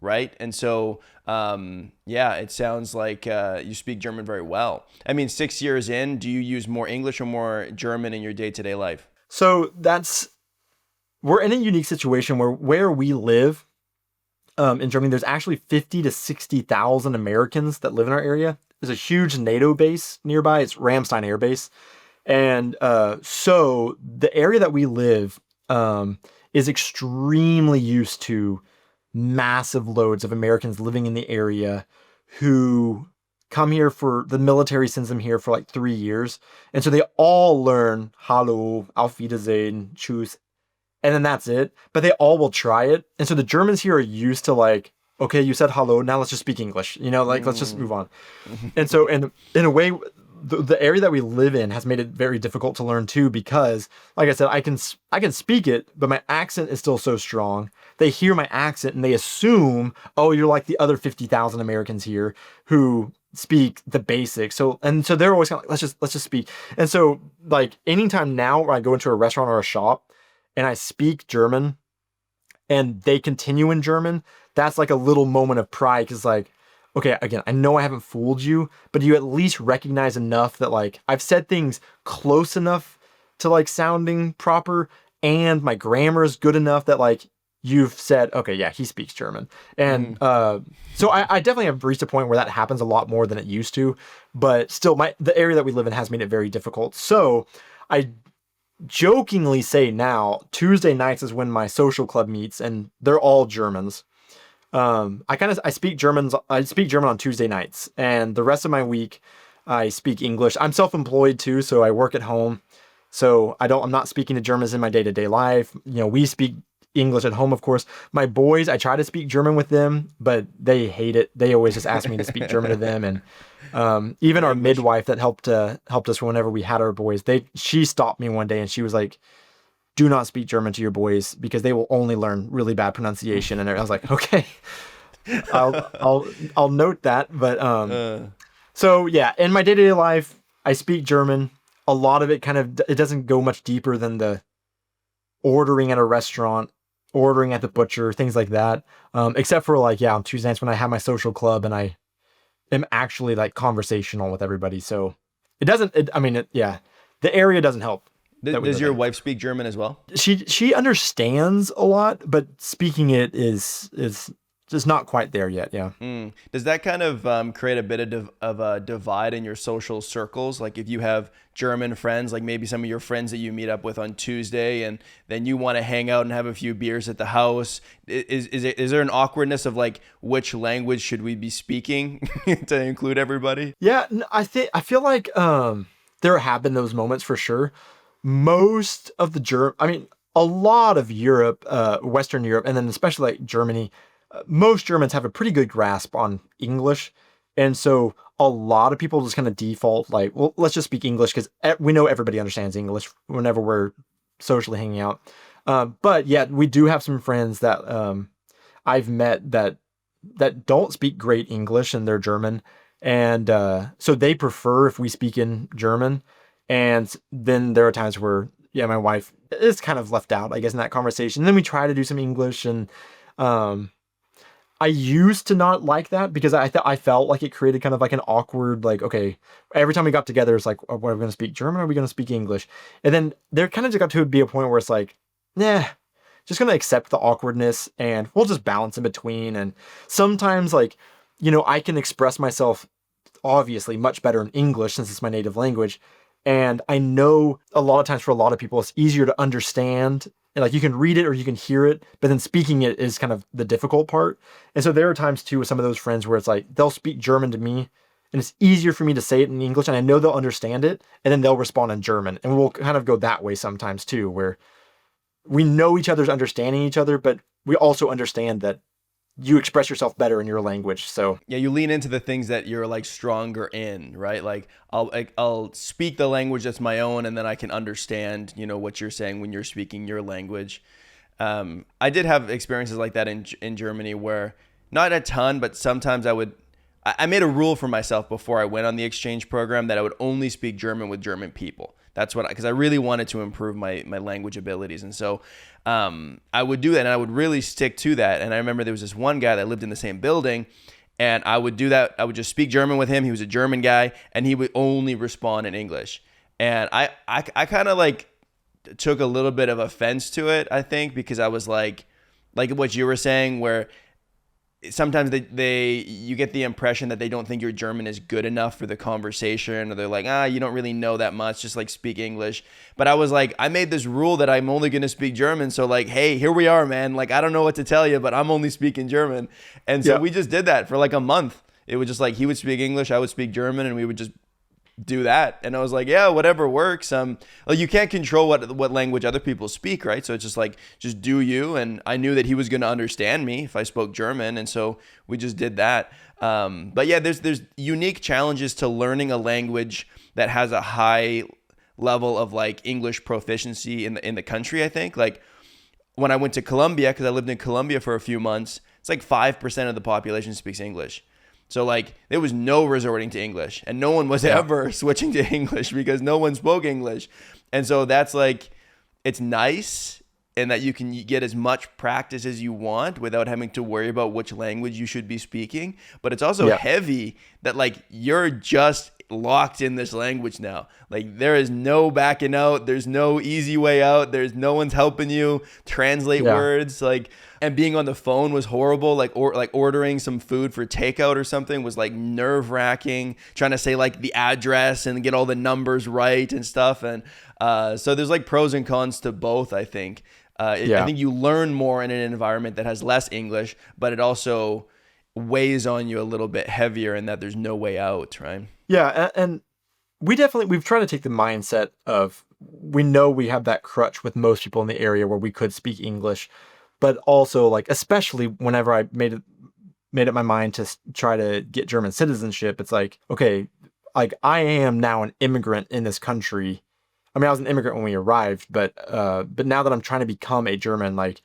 right? And so, yeah, it sounds like you speak German very well. I mean, 6 years in, do you use more English or more German in your day-to-day life? So we're in a unique situation where we live in Germany, there's actually 50 to 60,000 Americans that live in our area. There's a huge NATO base nearby. It's Ramstein Air Base. And so the area that we live is extremely used to massive loads of Americans living in the area who come here for the military sends them here for like 3 years. And so they all learn Hallo, Auf Wiedersehen, Tschüss, and then that's it. But they all will try it. And so the Germans here are used to like, okay, you said hello, now let's just speak English. Like let's just move on. And so in a way, the area that we live in has made it very difficult to learn too because, like I said, I can speak it, but my accent is still so strong. They hear my accent and they assume, oh, you're like the other 50,000 Americans here who speak the basics. So they're always kind of like, let's just speak. And so like anytime now where I go into a restaurant or a shop and I speak German and they continue in German, that's like a little moment of pride because like, okay, again, I know I haven't fooled you, but you at least recognize enough that like I've said things close enough to like sounding proper, and my grammar is good enough that like you've said, okay, yeah, he speaks German. And so I definitely have reached a point where that happens a lot more than it used to, but still the area that we live in has made it very difficult. So I jokingly say now Tuesday nights is when my social club meets, and they're all Germans. I speak German on Tuesday nights, and the rest of my week I speak English. I'm self-employed too, so I work at home. So I'm not speaking to Germans in my day-to-day life. We speak English at home, of course. My boys, I try to speak German with them, but they hate it. They always just ask me to speak German to them. And even our midwife that helped us whenever we had our boys, she stopped me one day and she was like, do not speak German to your boys because they will only learn really bad pronunciation. And I was like, okay, I'll note that. But so yeah, in my day-to-day life, I speak German. A lot of it it doesn't go much deeper than the ordering at a restaurant, ordering at the butcher, things like that. Except for like, yeah, on Tuesday nights when I have my social club and I am actually like conversational with everybody. So yeah, the area doesn't help. Does your wife speak German as well? She understands a lot, but speaking it is just not quite there yet. Yeah. Does that kind of create a bit of a divide in your social circles? Like if you have German friends, like maybe some of your friends that you meet up with on Tuesday, and then you want to hang out and have a few beers at the house, is there an awkwardness of like which language should we be speaking to include everybody? Yeah, I feel like there have been those moments for sure. Most of a lot of Europe, Western Europe, and then especially like Germany, most Germans have a pretty good grasp on English. And so a lot of people just kind of default like, well, let's just speak English because we know everybody understands English whenever we're socially hanging out. But yeah, we do have some friends that I've met that don't speak great English and they're German. And so they prefer if we speak in German. And then there are times where, yeah, my wife is kind of left out, I guess, in that conversation. And then we try to do some English, and I used to not like that because I felt like it created kind of like an awkward, like, okay, every time we got together, it's like, oh, are we going to speak German or are we going to speak English? And then there kind of just got to be a point where it's like, nah, just going to accept the awkwardness and we'll just balance in between. And sometimes like, I can express myself obviously much better in English since it's my native language. And I know a lot of times for a lot of people, it's easier to understand. And like you can read it or you can hear it, but then speaking it is kind of the difficult part. And so there are times too with some of those friends where it's like they'll speak German to me and it's easier for me to say it in English and I know they'll understand it and then they'll respond in German. And we'll kind of go that way sometimes too, where we know each other's understanding each other, but we also understand that you express yourself better in your language. So yeah, you lean into the things that you're like stronger in, right? Like I'll speak the language that's my own, and then I can understand, what you're saying when you're speaking your language. I did have experiences like that in Germany where not a ton, but sometimes I made a rule for myself before I went on the exchange program that I would only speak German with German people. That's because I really wanted to improve my language abilities. And so I would do that and I would really stick to that. And I remember there was this one guy that lived in the same building and I would do that. I would just speak German with him. He was a German guy and he would only respond in English. And I kind of like took a little bit of offense to it, I think, because I was like what you were saying, where sometimes you get the impression that they don't think your German is good enough for the conversation, or they're like, you don't really know that much, just like speak English. But I was like, I made this rule that I'm only going to speak German. So like, hey, here we are, man. Like, I don't know what to tell you, but I'm only speaking German. And so we just did that for like a month. It was just like, he would speak English, I would speak German, and we would just do that. And I was like, yeah, whatever works. You can't control what language other people speak, right? So it's just like, just do you. And I knew that he was going to understand me if I spoke German, and so we just did that. But yeah, there's unique challenges to learning a language that has a high level of like English proficiency in the country. I think like when I went to Colombia, because I lived in Colombia for a few months, it's like 5% of the population speaks English. So like there was no resorting to English, and no one was ever switching to English because no one spoke English. And so that's like, it's nice and that you can get as much practice as you want without having to worry about which language you should be speaking. But it's also Yeah. heavy that like you're just locked in this language now. Like there is no backing out. There's no easy way out. There's no one's helping you translate Yeah. words. Like, and being on the phone was horrible. Like, or like ordering some food for takeout or something was like nerve wracking. Trying to say like the address and get all the numbers right and stuff. And so there's like pros and cons to both, I think. I think you learn more in an environment that has less English, but it also weighs on you a little bit heavier in that there's no way out, right? Yeah, and we've tried to take the mindset of, we know we have that crutch with most people in the area where we could speak English, but also like, especially whenever I made up my mind to try to get German citizenship, it's like, okay, like I am now an immigrant in this country. I mean, I was an immigrant when we arrived, but now that I'm trying to become a German, like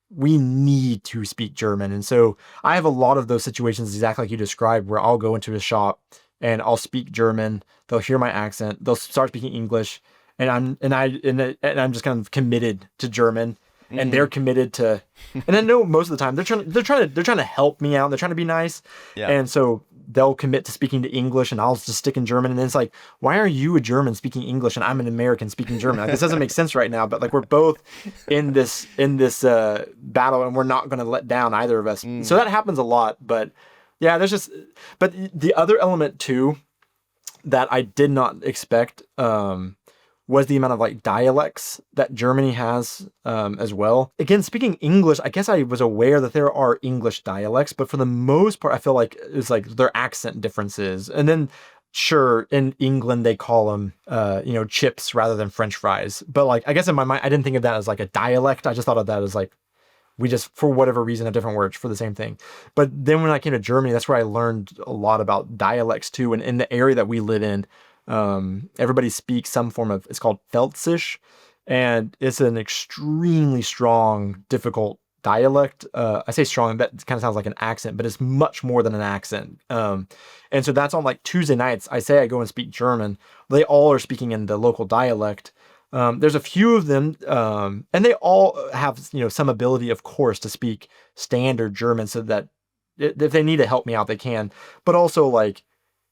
we need to speak German. And so I have a lot of those situations exactly like you described, where I'll go into a shop and I'll speak German. They'll hear my accent. They'll start speaking English, and I'm just kind of committed to German, and they're committed to. And I know most of the time they're trying to help me out. They're trying to be nice, Yeah. and so they'll commit to speaking to English, and I'll just stick in German. And then it's like, why are you a German speaking English and I'm an American speaking German? Like, this doesn't make sense right now. But like, we're both in this battle, and we're not going to let down either of us. So that happens a lot. But yeah, but the other element too that I did not expect was the amount of like dialects that Germany has as well. Again, speaking English, I guess I was aware that there are English dialects, but for the most part, I feel like it's like their accent differences. And then sure, in England, they call them, chips rather than French fries. But like, I guess in my mind, I didn't think of that as like a dialect. I just thought of that as like, we just, for whatever reason, have different words for the same thing. But then when I came to Germany, that's where I learned a lot about dialects too. And in the area that we live in, everybody speaks some form of, it's called Pfälzisch, and it's an extremely strong, difficult dialect. I say strong, that kind of sounds like an accent, but it's much more than an accent. And so that's on like Tuesday nights. I say I go and speak German. They all are speaking in the local dialect. There's a few of them, and they all have, some ability, of course, to speak standard German, so that if they need to help me out, they can. But also, like,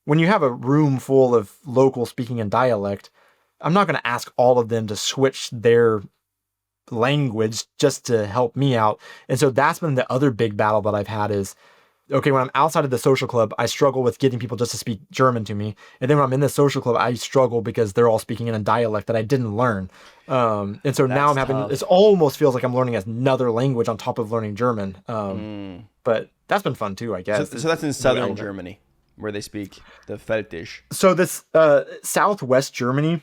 when you have a room full of local speaking in dialect, I'm not going to ask all of them to switch their language just to help me out. And so that's been the other big battle that I've had is, okay, when I'm outside of the social club, I struggle with getting people just to speak German to me. And then when I'm in the social club, I struggle because they're all speaking in a dialect that I didn't learn. And so now I'm having, it almost feels like I'm learning another language on top of learning German. But that's been fun too, I guess. So that's in southern Germany where they speak the Pfälzisch. So this southwest Germany,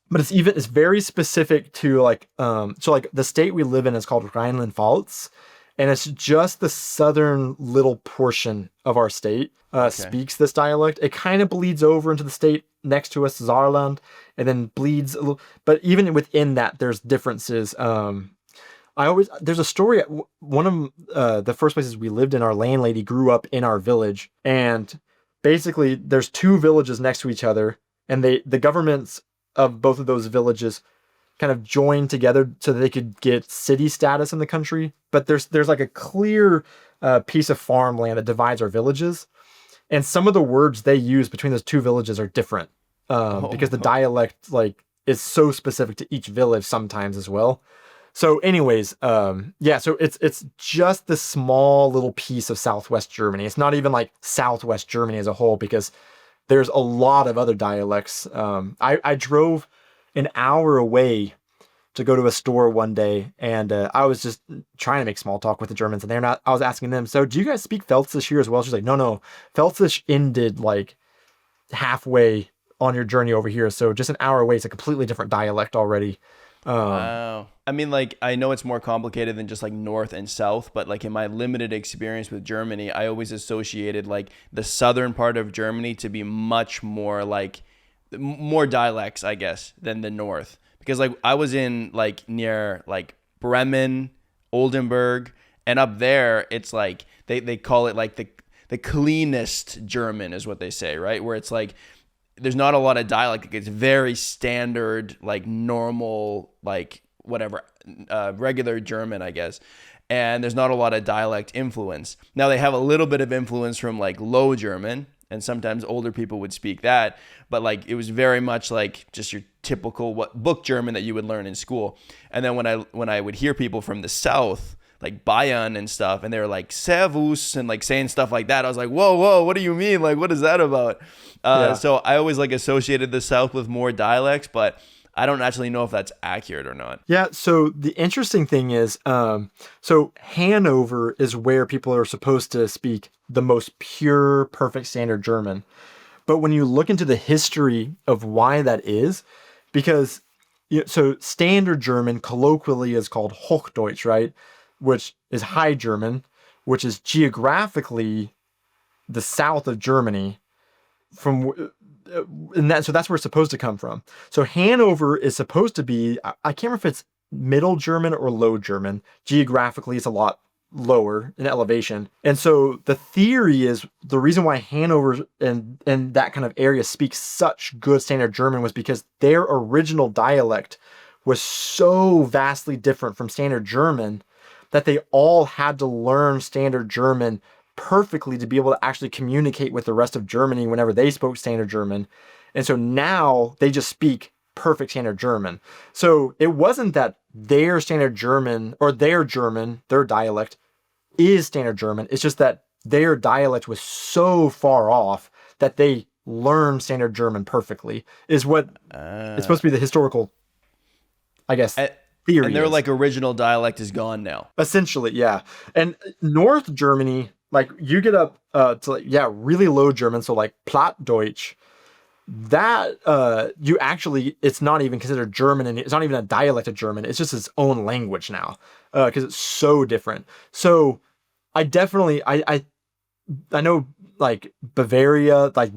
but it's very specific to like, so like the state we live in is called Rhineland-Pfalz. And it's just the southern little portion of our state speaks this dialect. It kind of bleeds over into the state next to us, Saarland, and then bleeds a little. But even within that, there's differences. There's a story at one of the first places we lived in. Our landlady grew up in our village, and basically there's two villages next to each other, and the governments of both of those villages kind of joined together so that they could get city status in the country. But there's like a clear piece of farmland that divides our villages. And some of the words they use between those two villages are different because the dialect like is so specific to each village sometimes as well. So anyways, so it's just this small little piece of Southwest Germany. It's not even like Southwest Germany as a whole, because there's a lot of other dialects. I drove an hour away to go to a store one day, and I was just trying to make small talk with the Germans, and I was asking them, so do you guys speak Pfälzisch here as well? She's like, no, Pfälzisch ended like halfway on your journey over here. So just an hour away, it's a completely different dialect already. Wow. I mean, like, I know it's more complicated than just like north and south, but like in my limited experience with Germany, I always associated like the southern part of Germany to be much more like more dialects, I guess, than the north. Because like I was in like near like Bremen, Oldenburg, and up there it's like they call it like the cleanest German is what they say, right? Where it's like there's not a lot of dialect. It's very standard, like normal, like whatever, regular German, I guess. And there's not a lot of dialect influence. Now they have a little bit of influence from like Low German, and sometimes older people would speak that, but like it was very much like just your typical what book German that you would learn in school. And then when I would hear people from the South, like Bayern and stuff, and they were like Servus and like saying stuff like that, I was like, whoa, what do you mean? Like, what is that about? So I always like associated the South with more dialects, but I don't actually know if that's accurate or not. Yeah, so the interesting thing is, so Hanover is where people are supposed to speak the most pure, perfect standard German. But when you look into the history of why that is, because so standard German colloquially is called Hochdeutsch, right? Which is High German, which is geographically the south of Germany. So that's where it's supposed to come from. So Hanover is supposed to be, I can't remember if it's Middle German or Low German. Geographically, it's a lot lower in elevation. And so the theory is the reason why Hanover and that kind of area speaks such good standard German was because their original dialect was so vastly different from standard German that they all had to learn standard German perfectly to be able to actually communicate with the rest of Germany whenever they spoke standard German. And so now they just speak perfect standard German. So it wasn't that their standard German or their dialect is standard German. It's just that their dialect was so far off that they learned standard German perfectly is what it's supposed to be the historical, I guess, theory. And their like original dialect is gone now. Essentially, yeah. And North Germany, like you get up to like, really Low German, so like Plattdeutsch, that you actually, it's not even considered German, and it's not even a dialect of German. It's just its own language now because it's so different. So I definitely, I know like Bavaria, like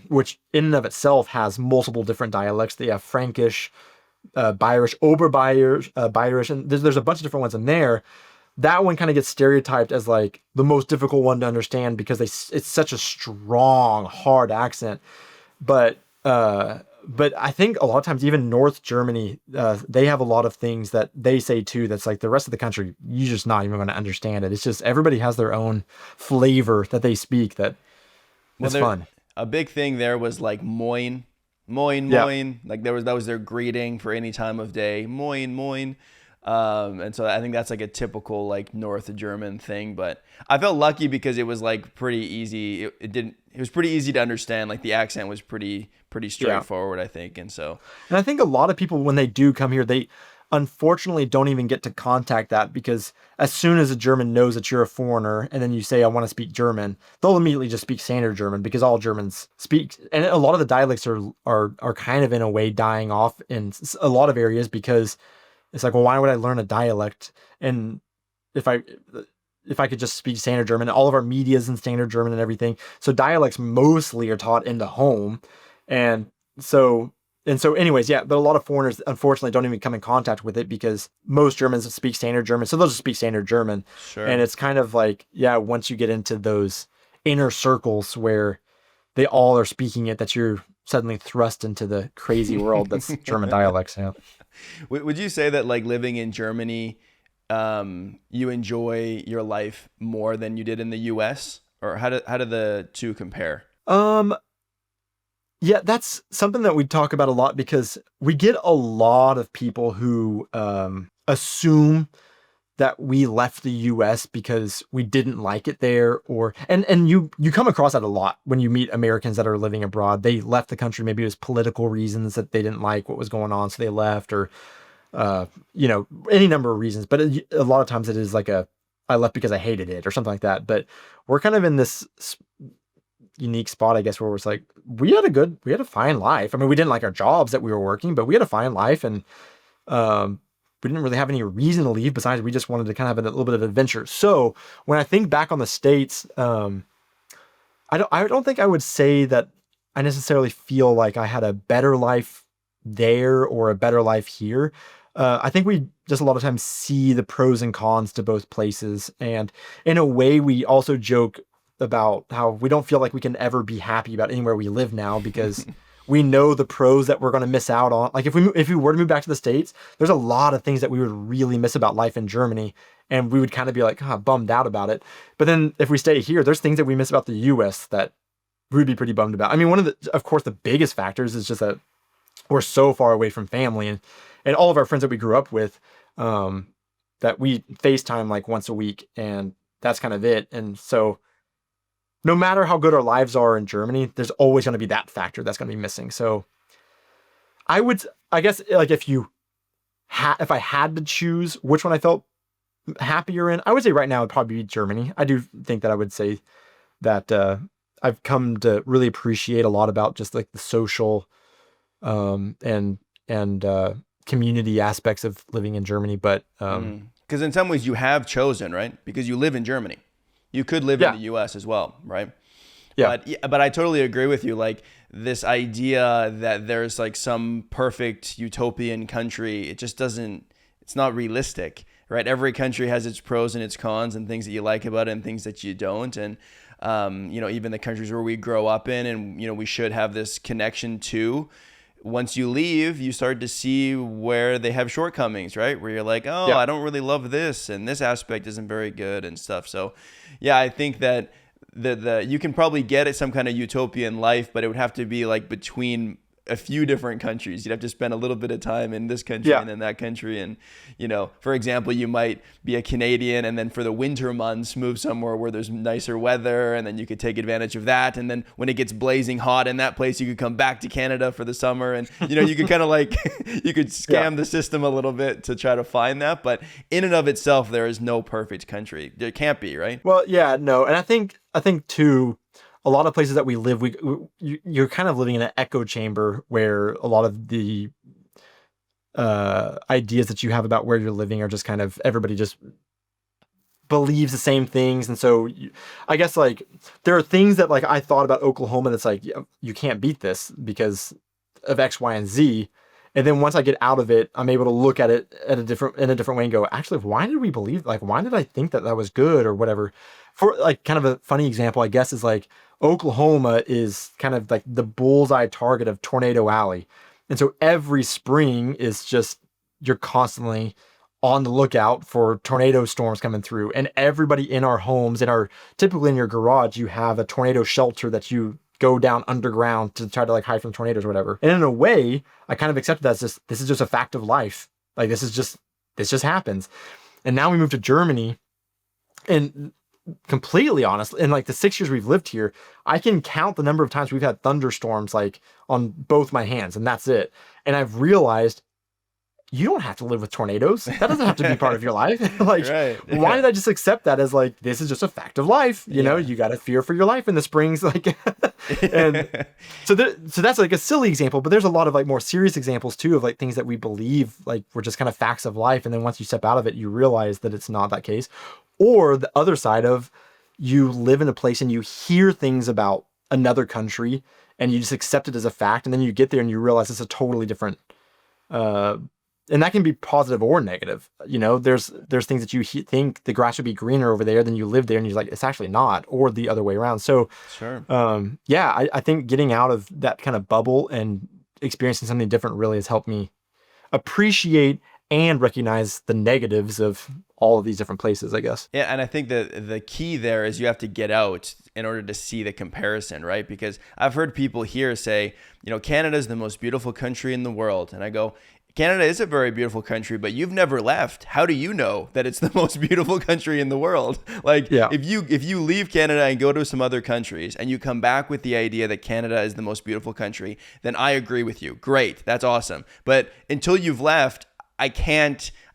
which in and of itself has multiple different dialects. They have Frankish, Bayerisch, Oberbayerisch, Bayerisch, and there's a bunch of different ones in there. That one kind of gets stereotyped as like the most difficult one to understand because it's such a strong, hard accent. But I think a lot of times even North Germany, they have a lot of things that they say too that's like the rest of the country, you're just not even going to understand it. It's just everybody has their own flavor that they speak that is fun. A big thing there was like moin, moin, Yeah. moin. Like that was their greeting for any time of day. Moin, moin. And so I think that's like a typical like North German thing, but I felt lucky because it was like pretty easy. It was pretty easy to understand. Like the accent was pretty straightforward, I think. And I think a lot of people, when they do come here, they unfortunately don't even get to contact that because as soon as a German knows that you're a foreigner and then you say, I want to speak German, they'll immediately just speak standard German because all Germans speak. And a lot of the dialects are kind of in a way dying off in a lot of areas because it's like, well, why would I learn a dialect? And if I could just speak standard German, all of our media is in standard German and everything. So dialects mostly are taught in the home. And so anyways, yeah, but a lot of foreigners, unfortunately, don't even come in contact with it because most Germans speak standard German. So they'll just speak standard German. Sure. And it's kind of like, yeah, once you get into those inner circles where they all are speaking it, that you're suddenly thrust into the crazy world that's German dialects. Yeah. Would you say that like living in Germany, you enjoy your life more than you did in the US, or how do the two compare? Yeah, that's something that we talk about a lot because we get a lot of people who assume that we left the US because we didn't like it there, or and you come across that a lot when you meet Americans that are living abroad. They left the country, maybe it was political reasons that they didn't like what was going on, so they left, or any number of reasons. But a lot of times it is like I left because I hated it or something like that. But we're kind of in this unique spot, I guess, where it's like we had a fine life. I mean, we didn't like our jobs that we were working, but we had a fine life, and we didn't really have any reason to leave besides we just wanted to kind of have a little bit of adventure. So when I think back on the States, I don't think I would say that I necessarily feel like I had a better life there or a better life here. I think we just a lot of times see the pros and cons to both places. And in a way, we also joke about how we don't feel like we can ever be happy about anywhere we live now because We know the pros that we're going to miss out on. Like if we were to move back to the States, there's a lot of things that we would really miss about life in Germany, and we would kind of be like, bummed out about it. But then if we stay here, there's things that we miss about the U.S. that we would be pretty bummed about. I mean, of course, the biggest factors is just that we're so far away from family, and all of our friends that we grew up with, that we FaceTime like once a week, and that's kind of it. And so no matter how good our lives are in Germany, there's always going to be that factor that's going to be missing. So I guess like if I had to choose which one I felt happier in, I would say right now it'd probably be Germany. I do think that I would say that I've come to really appreciate a lot about just like the social and community aspects of living in Germany. But because in some ways you have chosen, right? Because you live in Germany. You could live in the US as well, right? Yeah. But I totally agree with you. Like this idea that there's like some perfect utopian country, it just doesn't, it's not realistic, right? Every country has its pros and its cons and things that you like about it and things that you don't. And, even the countries where we grow up in and, we should have this connection to, once you leave, you start to see where they have shortcomings, right? Where you're like, oh, Yeah. I don't really love this, and this aspect isn't very good and stuff. So, yeah, I think that the you can probably get at some kind of utopian life, but it would have to be like between a few different countries. You'd have to spend a little bit of time in this country and in that country. And, for example, you might be a Canadian and then for the winter months move somewhere where there's nicer weather, and then you could take advantage of that. And then when it gets blazing hot in that place, you could come back to Canada for the summer. And, you could kind of like, you could scam the system a little bit to try to find that. But in and of itself, there is no perfect country. There can't be, right? Well, yeah, no. And I think too, a lot of places that we live, you're kind of living in an echo chamber where a lot of the ideas that you have about where you're living are just kind of, everybody just believes the same things. And so I guess like there are things that like I thought about Oklahoma that's like, you can't beat this because of X, Y, and Z. And then once I get out of it, I'm able to look at it in a different way and go, actually, why did we believe, like, why did I think that was good or whatever? For like kind of a funny example, I guess, is like Oklahoma is kind of like the bullseye target of Tornado Alley. And so every spring is just, you're constantly on the lookout for tornado storms coming through. And everybody in our homes, typically in your garage, you have a tornado shelter that you go down underground to try to like hide from tornadoes or whatever. And in a way, I kind of accepted that as this is just a fact of life. Like this just happens. And now we moved to Germany, and completely honest, in like the 6 years we've lived here, I can count the number of times we've had thunderstorms like on both my hands, and that's it. And I've realized you don't have to live with tornadoes. That doesn't have to be part of your life. Like, Right. why did I just accept that as like, this is just a fact of life? You know, you got to fear for your life in the springs. Like, and so that's like a silly example, but there's a lot of like more serious examples too of like things that we believe like were just kind of facts of life. And then once you step out of it, you realize that it's not that case. Or the other side of, you live in a place and you hear things about another country and you just accept it as a fact. And then you get there and you realize it's a totally different, and that can be positive or negative. There's things that you think the grass would be greener over there, then you live there and you're like, it's actually not, or the other way around. So, Sure. I think getting out of that kind of bubble and experiencing something different really has helped me appreciate and recognize the negatives of all of these different places, I guess. Yeah, and I think that the key there is you have to get out in order to see the comparison, right? Because I've heard people here say, Canada is the most beautiful country in the world. And I go, Canada is a very beautiful country, but you've never left. How do you know that it's the most beautiful country in the world? Like, if you leave Canada and go to some other countries and you come back with the idea that Canada is the most beautiful country, then I agree with you. Great, that's awesome. But until you've left, I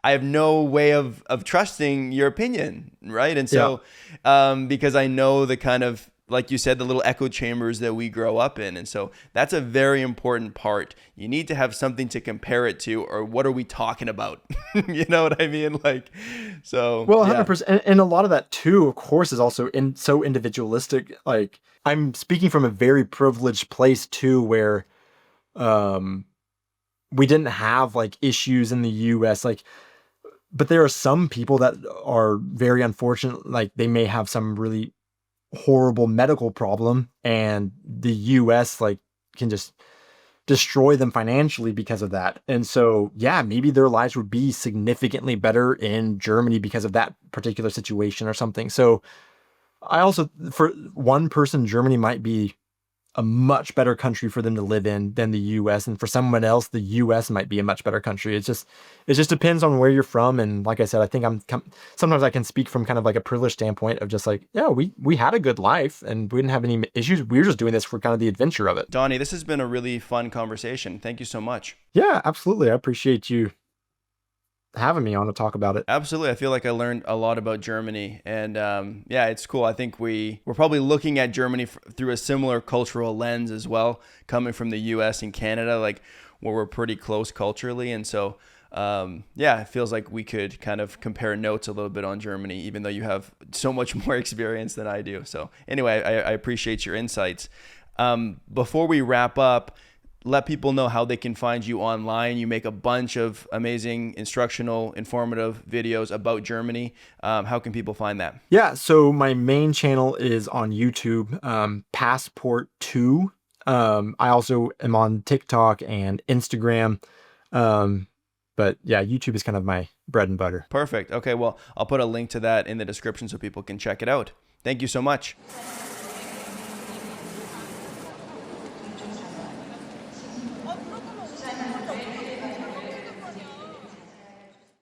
have no way of trusting your opinion, right? And so, because I know the kind of, like you said, the little echo chambers that we grow up in. And so that's a very important part. You need to have something to compare it to, or what are we talking about? You know what I mean? Like, so. Well, 100%. And a lot of that too, of course, is also so individualistic. Like, I'm speaking from a very privileged place too, where, we didn't have like issues in the US, like, but there are some people that are very unfortunate. Like they may have some really horrible medical problem, and the US like can just destroy them financially because of that. And so, yeah, maybe their lives would be significantly better in Germany because of that particular situation or something. So, I also, for one person, Germany might be a much better country for them to live in than the US, and for someone else the US might be a much better country. It just depends on where you're from. And like I said, I think sometimes I can speak from kind of like a privileged standpoint of just like, yeah, we had a good life and we didn't have any issues. We were just doing this for kind of the adventure of it. Donnie, this has been a really fun conversation. Thank you so much. Yeah, absolutely. I appreciate you having me on to talk about it. Absolutely. I feel like I learned a lot about Germany, and yeah, it's cool. I think we're probably looking at Germany through a similar cultural lens as well, coming from the US and Canada, like where we're pretty close culturally. And so, yeah, it feels like we could kind of compare notes a little bit on Germany, even though you have so much more experience than I do. So anyway, I appreciate your insights. Before we wrap up, let people know how they can find you online. You make a bunch of amazing instructional, informative videos about Germany. How can people find that? Yeah, so my main channel is on YouTube, Passport 2. I also am on TikTok and Instagram. Um, but yeah, YouTube is kind of my bread and butter. Perfect. Okay, well, I'll put a link to that in the description so people can check it out. Thank you so much.